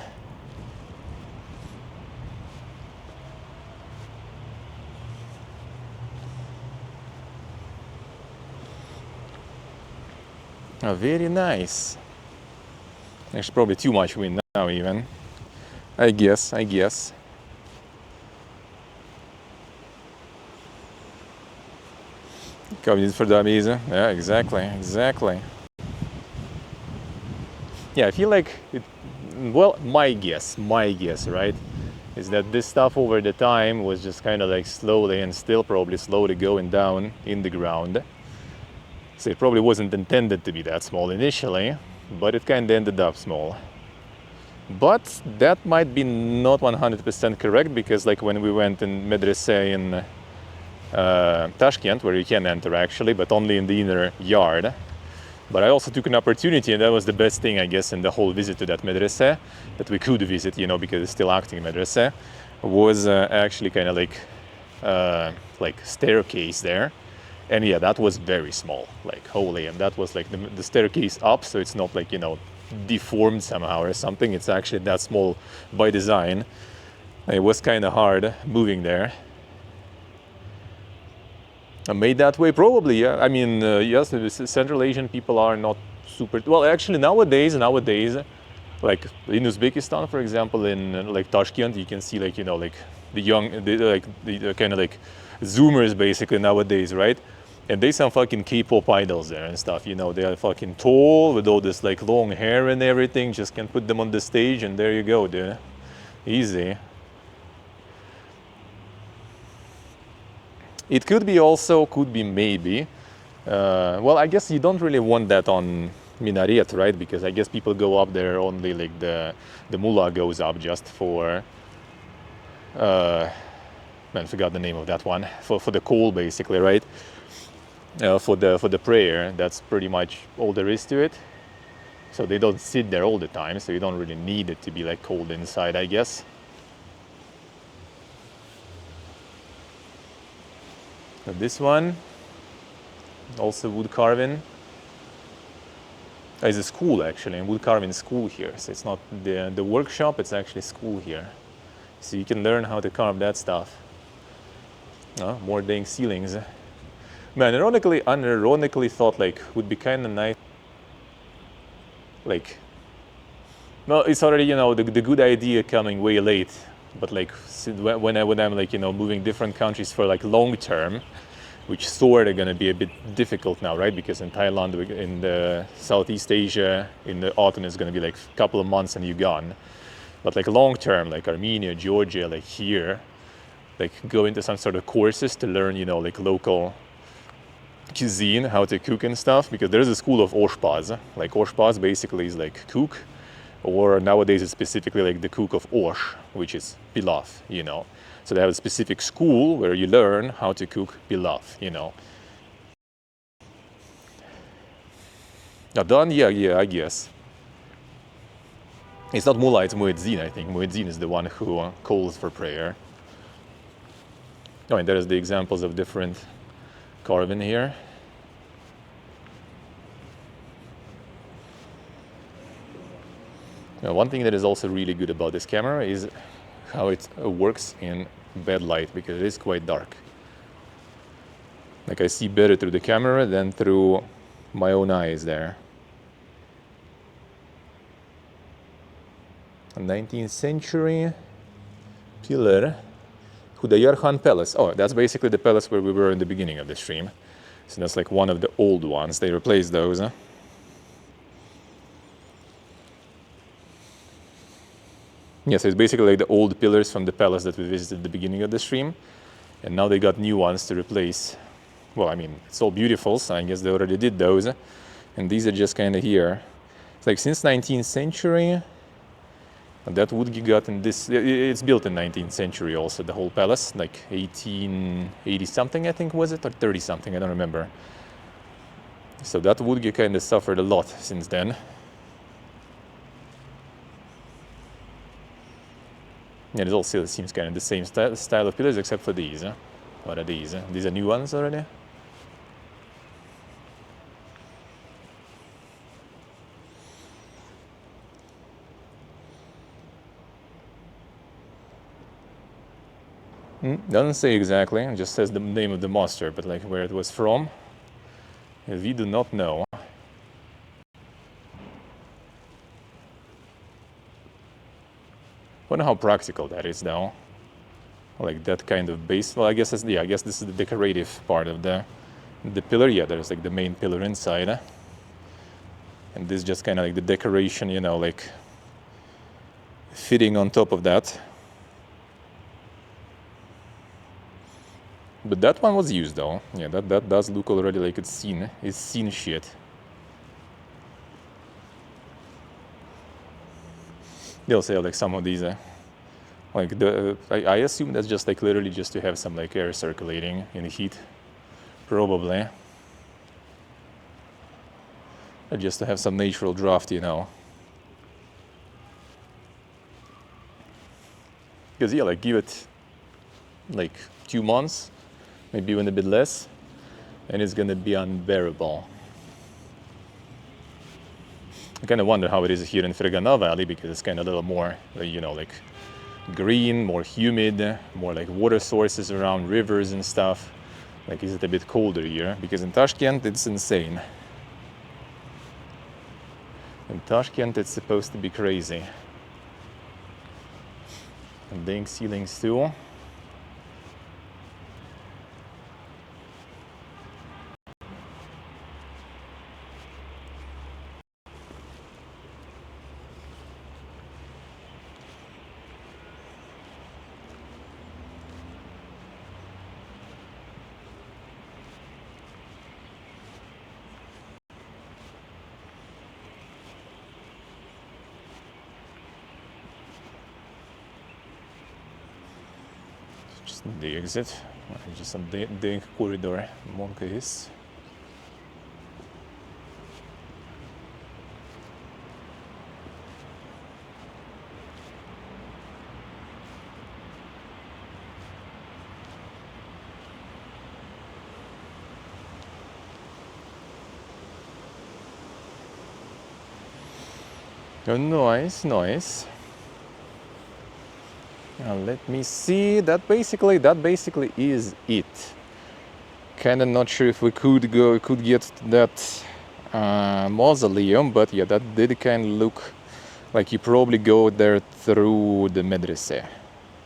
Oh, very nice. There's probably too much wind now even. I guess. Covenant for dummies. Yeah, exactly. Yeah, I feel like it, well, my guess, right, is that this stuff over the time was just kind of like slowly and still probably slowly going down in the ground. So it probably wasn't intended to be that small initially, but it kind of ended up small. But that might be not 100% correct, because like when we went in Medrese in Tashkent, where you can enter actually, but only in the inner yard. But I also took an opportunity, and that was the best thing, I guess, in the whole visit to that medrese, that we could visit, you know, because it's still acting medrese, was actually kind of like staircase there. And yeah, that was very small, like holy, and that was like the staircase up, so it's not like, you know, deformed somehow or something. It's actually that small by design. It was kind of hard moving there. Made that way, probably, yeah. I mean, yes, the Central Asian people are not super, well, actually nowadays, like in Uzbekistan, for example, in like Tashkent, you can see like, you know, like the young, the kind of like Zoomers basically nowadays, right? And they some fucking K-pop idols there and stuff, you know. They are fucking tall with all this like long hair and everything. Just can put them on the stage and there you go, dude. Easy. It could be also, could be maybe. Well, I guess you don't really want that on minaret, right? Because I guess people go up there only like the mullah goes up just for man, I forgot the name of that one, for the call basically, right? For the prayer. That's pretty much all there is to it. So they don't sit there all the time, so you don't really need it to be like cold inside, I guess. But this one, also wood carving. It's a school actually, and wood carving school here. So it's not the workshop, it's actually school here. So you can learn how to carve that stuff. More dang ceilings. Man, unironically thought like would be kind of nice. Like, well, it's already, you know, the good idea coming way late. But like when I'm like, you know, moving different countries for like long term, which sort of gonna be a bit difficult now, right? Because in Thailand, in the Southeast Asia, in the autumn is gonna be like a couple of months and you're gone. But like long term, like Armenia, Georgia, like here, like go into some sort of courses to learn, you know, like local cuisine, how to cook and stuff. Because there's a school of oshpaz. Like oshpaz basically is like cook, or nowadays it's specifically like the cook of osh, which is pilaf, you know. So they have a specific school where you learn how to cook pilaf, you know. Adhan, yeah, I guess. It's not mullah, it's muezzin, I think. Muezzin is the one who calls for prayer. Oh, and there's the examples of different carving here. Now, one thing that is also really good about this camera is how it works in bad light, because it is quite dark. Like I see better through the camera than through my own eyes there. A 19th century pillar, Khudoyar Khan Palace. Oh, that's basically the palace where we were in the beginning of the stream. So that's like one of the old ones. They replaced those. Yeah, so it's basically like the old pillars from the palace that we visited at the beginning of the stream. And now they got new ones to replace. Well, I mean, it's all beautiful, so I guess they already did those. And these are just kind of here. It's like since 19th century. That would got in this, it's built in 19th century also, the whole palace, like 1880 something I think was it, or 30 something, I don't remember. So that wood kind of suffered a lot since then. And it also seems kind of the same style of pillars except for these. What are these? These are new ones already? Doesn't say exactly, it just says the name of the master, but like where it was from, we do not know. Wonder how practical that is though. Like that kind of base. Well, I guess this is the decorative part of the pillar. Yeah, there's like the main pillar inside. And this is just kind of like the decoration, you know, like fitting on top of that. But that one was used though. Yeah, that does look already like it's seen shit. They'll say like some of these, like I assume that's just like literally just to have some like air circulating in the heat, probably. Or just to have some natural draft, you know. Because yeah, like give it like 2 months, maybe even a bit less, and it's gonna be unbearable. I kind of wonder how it is here in Fergana Valley, because it's kind of a little more, you know, like green, more humid, more like water sources around rivers and stuff. Like, is it a bit colder here? Because in Tashkent, it's insane. In Tashkent, it's supposed to be crazy. And dang ceilings too. Just the exit. Just some the corridor monkeys. Oh, nice, nice. Let me see. That basically is it. Kinda not sure if we could get that mausoleum, but yeah, that did kind of look like you probably go there through the medrese.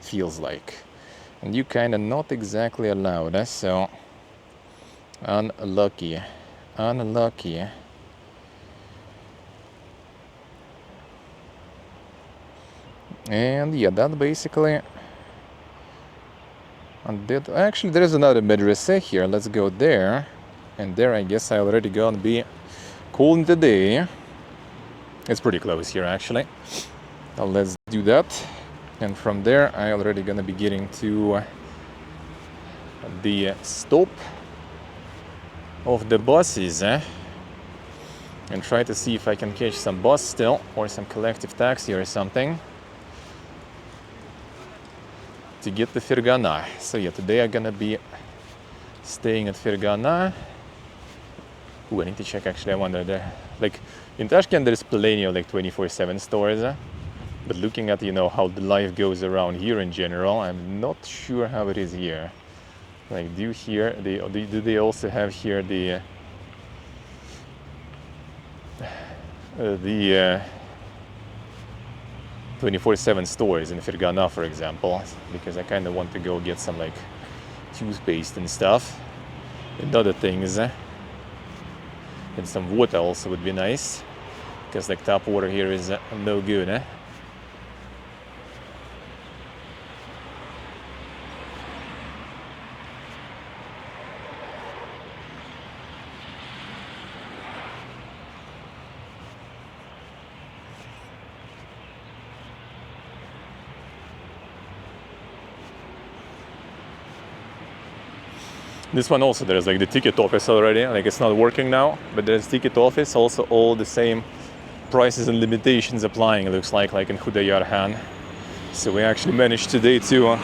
Feels like, and you kind of not exactly allowed. So unlucky. And yeah, that basically. And that, actually, there's another medrese here. Let's go there. And there, I guess I already gonna be calling the day. It's pretty close here, actually. Now let's do that. And from there, I already gonna be getting to the stop of the buses, and try to see if I can catch some bus still, or some collective taxi or something, to get to Fergana. So yeah, today I'm gonna be staying at Fergana. Ooh, I need to check, actually. I wonder there, like in Tashkent there's plenty of like 24/7 stores, but looking at, you know, how the life goes around here in general, I'm not sure how it is here. Like, do they also have here the 24/7 stores in Fergana, for example, because I kind of want to go get some like toothpaste and stuff and other things, and some water also would be nice, because like tap water here is no good. This one also, there's like the ticket office already, like it's not working now, but there's ticket office, also all the same prices and limitations applying, it looks like in Khudoyar Khan. So we actually managed today to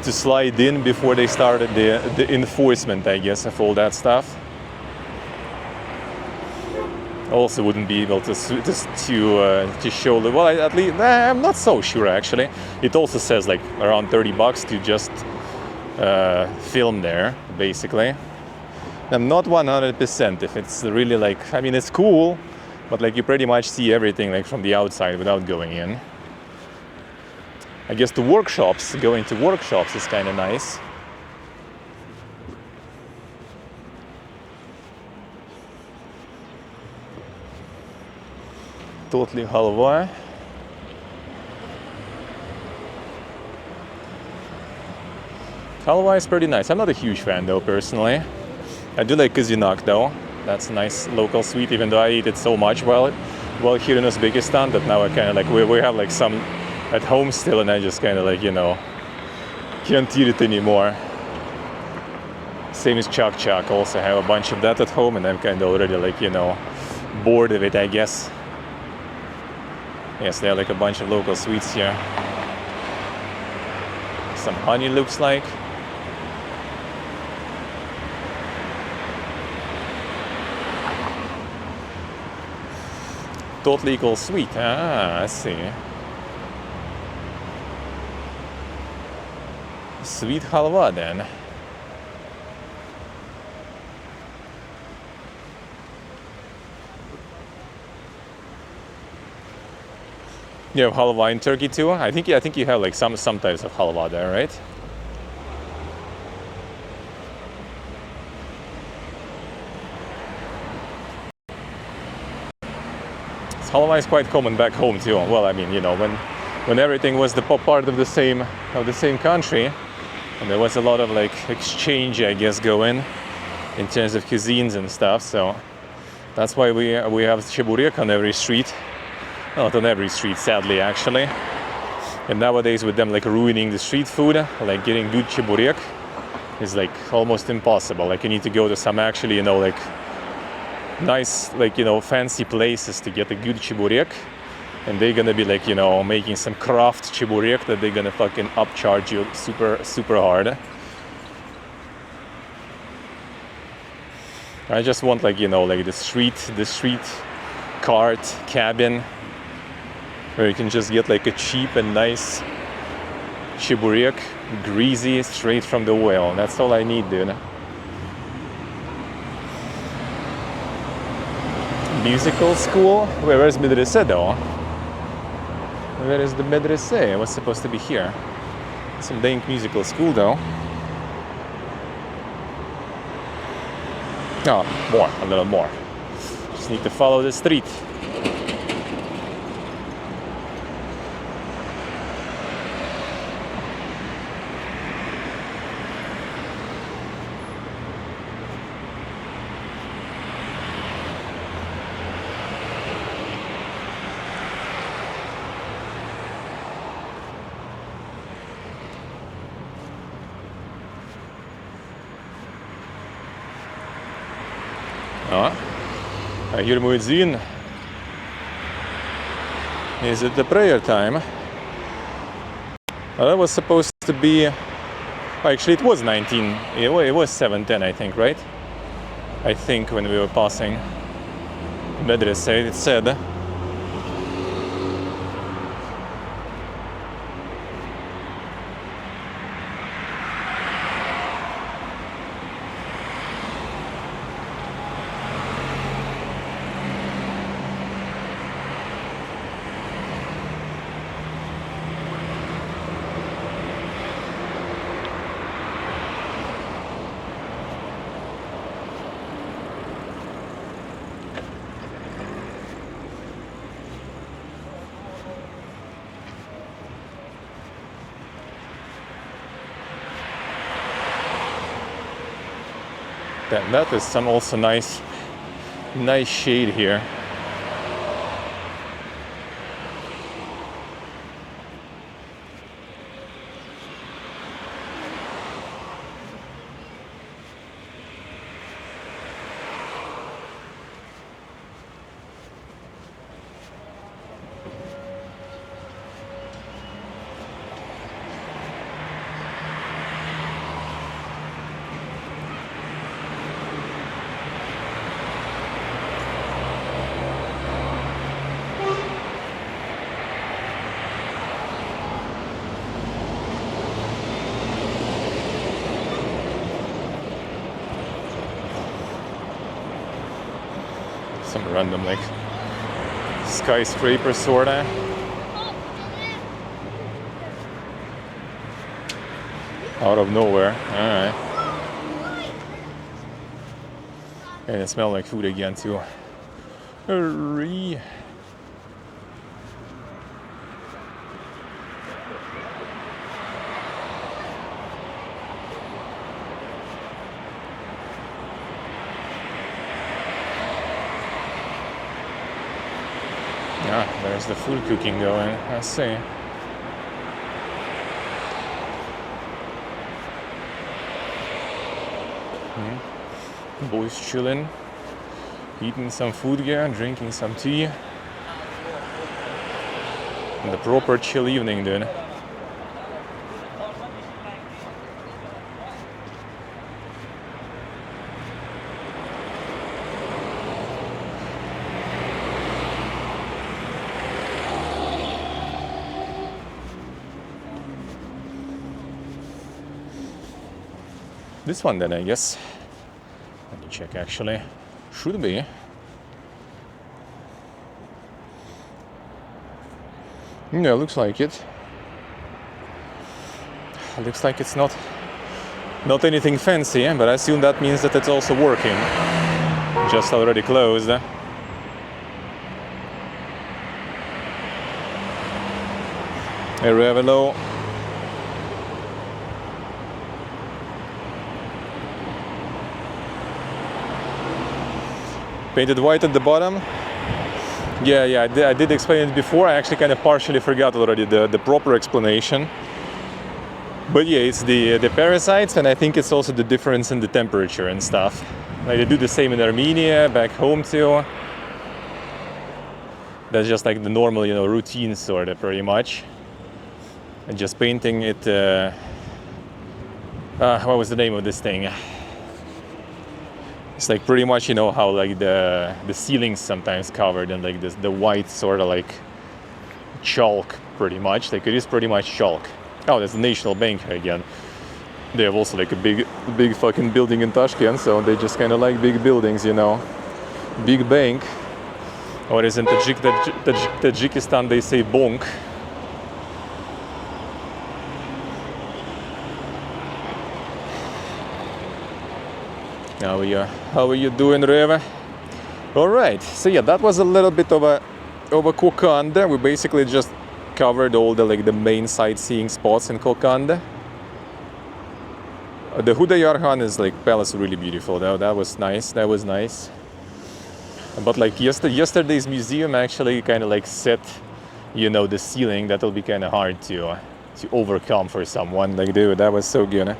slide in before they started the enforcement, I guess, of all that stuff. Also wouldn't be able to show the, well, at least, I'm not so sure actually. It also says like around $30 to just film there, basically. I'm not 100% if it's really like, I mean, it's cool, but like you pretty much see everything like from the outside without going in. I guess going to workshops is kind of nice. Totally halva. Halva is pretty nice. I'm not a huge fan though, personally. I do like Kazinak though. That's a nice local sweet, even though I eat it so much while here in Uzbekistan that now I kind of like, we have like some at home still, and I just kind of like, you know, can't eat it anymore. Same as chak, also have a bunch of that at home, and I'm kind of already like, you know, bored of it, I guess. Yes, there are like a bunch of local sweets here. Some honey, looks like. Totally equals sweet. Ah, I see. Sweet halwa then. You have halwa in Turkey too? I think you have like some types of halwa there, right? Halwa is quite common back home too. Well, I mean, you know, when everything was the part of the same country, and there was a lot of like exchange, I guess, going in terms of cuisines and stuff. So that's why we have cheburek on every street. Not on every street, sadly, actually. And nowadays with them like ruining the street food, like getting good chiburek is like almost impossible. Like you need to go to some actually, you know, like nice, like, you know, fancy places to get a good chiburek. And they're gonna be like, you know, making some craft chiburek that they're gonna fucking upcharge you super hard. I just want like, you know, like the street cart cabin where you can just get like a cheap and nice chiburek, greasy, straight from the whale. That's all I need, dude. Musical school? Where's medrese though? Where is the medrese? It was supposed to be here. Some dank musical school though. Oh, more, a little more. Just need to follow the street. I hear muezzin. Is it the prayer time? Well, that was supposed to be... Actually, it was 19... It was 7:10, I think, right? I think when we were passing medrese, it said... That is some also nice shade here. Some random like skyscraper sorta. Out of nowhere. Alright. And it smells like food again too. Hurry. Ah, there's the food cooking going, I see. Boys chilling, eating some food here, drinking some tea. And the proper chill evening, dude. This one then, I guess. Let me check actually. Should be. Yeah, looks like it. Looks like it's not anything fancy, but I assume that means that it's also working. Just already closed. Area below. Painted white at the bottom, Yeah, I did explain it before. I actually kind of partially forgot already the proper explanation. But yeah, it's the parasites, and I think it's also the difference in the temperature and stuff. Like they do the same in Armenia, back home too. That's just like the normal, you know, routine sort of pretty much. And just painting it. What was the name of this thing? It's like pretty much, you know, how like the ceilings sometimes covered in like the white sort of like chalk, pretty much. Like it is pretty much chalk. Oh, there's the National Bank again. They have also like a big fucking building in Tashkent, so they just kind of like big buildings, you know. Big bank. Or as in Tajikistan they say bonk. How are you doing, Reva? All right. So yeah, that was a little bit of a Kokand. We basically just covered all the like the main sightseeing spots in Kokand. The Khudoyar Khan is like palace really beautiful. That was nice. That was nice. But like yesterday's museum actually kind of like set, you know, the ceiling. That'll be kind of hard to overcome for someone. Like, dude, that was so good.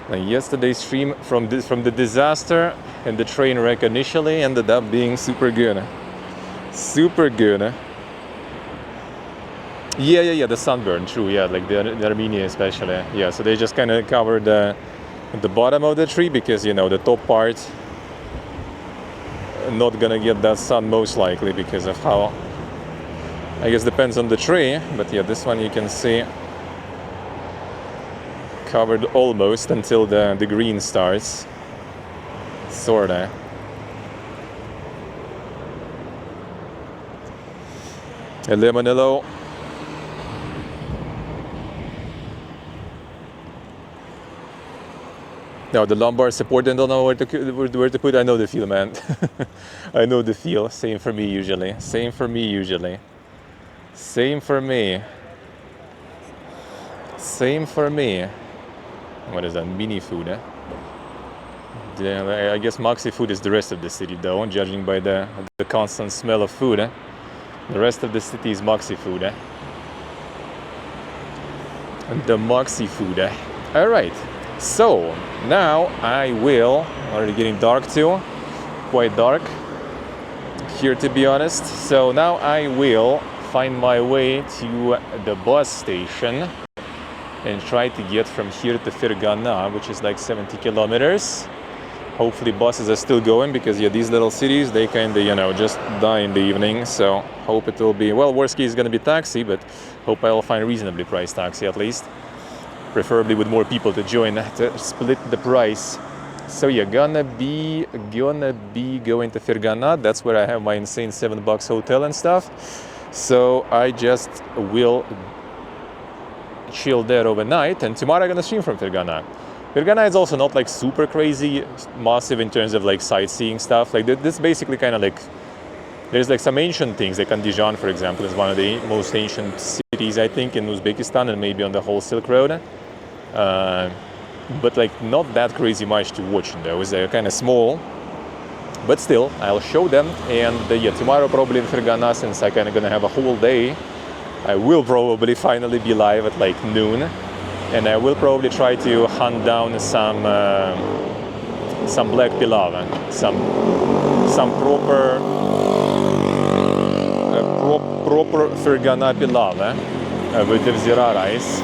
Like yesterday's stream from the disaster and the train wreck initially ended up being super good. Super good. Yeah, the sunburn, true, yeah, like the Armenia especially. Yeah, so they just kind of covered the bottom of the tree because, you know, the top part not gonna get that sun most likely because of how, I guess depends on the tree, but yeah, this one you can see covered almost until the green starts, sorta. Hello. No, the lumbar support and don't know where to put. I know the feel, man. I know the feel. Same for me usually. Same for me. What is that? Mini food, eh? I guess Maxi food is the rest of the city, though, judging by the constant smell of food. Eh? The rest of the city is Maxi food. Eh? The Maxi food. Eh? All right. So now I will. Already getting dark too. Quite dark here, to be honest. So now I will find my way to the bus station and try to get from here to Fergana, which is like 70 kilometers. Hopefully buses are still going because yeah, these little cities, they kind of, you know, just die in the evening. So hope it will be, well, worst case is going to be taxi, but hope I'll find reasonably priced taxi at least. Preferably with more people to join to split the price. So yeah, gonna be going to Fergana. That's where I have my insane $7 hotel and stuff. So I just will chill there overnight, and tomorrow I'm gonna stream from Fergana. Fergana is also not like super crazy massive in terms of like sightseeing stuff. Like this basically kind of like, there's like some ancient things, like Andijan, for example, is one of the most ancient cities, I think, in Uzbekistan and maybe on the whole Silk Road. But like not that crazy much to watch in there. They're kind of small, but still, I'll show them. And yeah, tomorrow probably in Fergana, since I'm kind of gonna have a whole day, I will probably finally be live at like noon, and I will probably try to hunt down some black pilav, some proper Fergana pilav with the zira rice.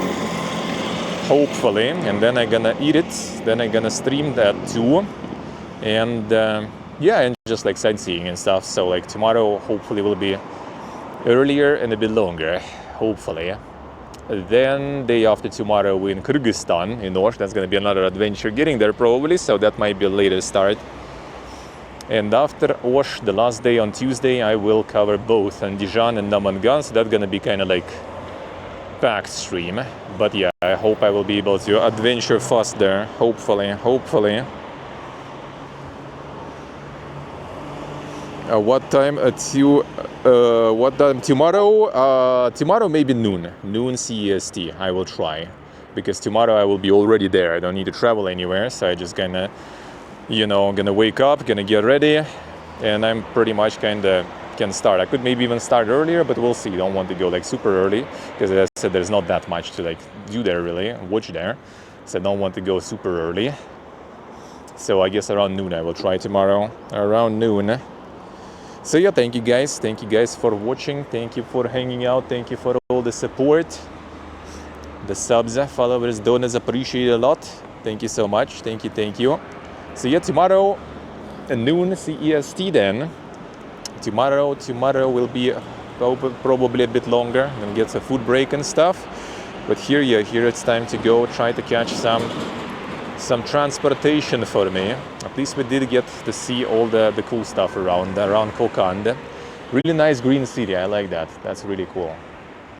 Hopefully, and then I'm gonna eat it, then I'm gonna stream that too, and yeah, and just like sightseeing and stuff. So like tomorrow hopefully will be earlier and a bit longer, hopefully. Then day after tomorrow we're in Kyrgyzstan, in North. That's gonna be another adventure getting there probably, so that might be a later start. And after Osh, the last day on Tuesday, I will cover both Andijan and Namangan, so that's gonna be kind of like packed stream. But yeah, I hope I will be able to adventure fast there, hopefully. What time tomorrow? Tomorrow maybe noon CEST. I will try, because tomorrow I will be already there. I don't need to travel anywhere, so I just gonna wake up, gonna get ready, and I'm pretty much kind of can start. I could maybe even start earlier, but we'll see. Don't want to go like super early because, as I said, there's not that much to like do there really, watch there. So I don't want to go super early. So I guess around noon I will try tomorrow, around noon. So yeah, thank you guys for watching, thank you for hanging out, thank you for all the support, the subs, followers, donors, appreciate it a lot. Thank you so much, thank you. So yeah, tomorrow at noon CEST then. Tomorrow will be probably a bit longer and get a food break and stuff. But here it's time to go try to catch some transportation for me. At least we did get to see all the cool stuff around Kokand. Really nice green city, I like that. That's really cool.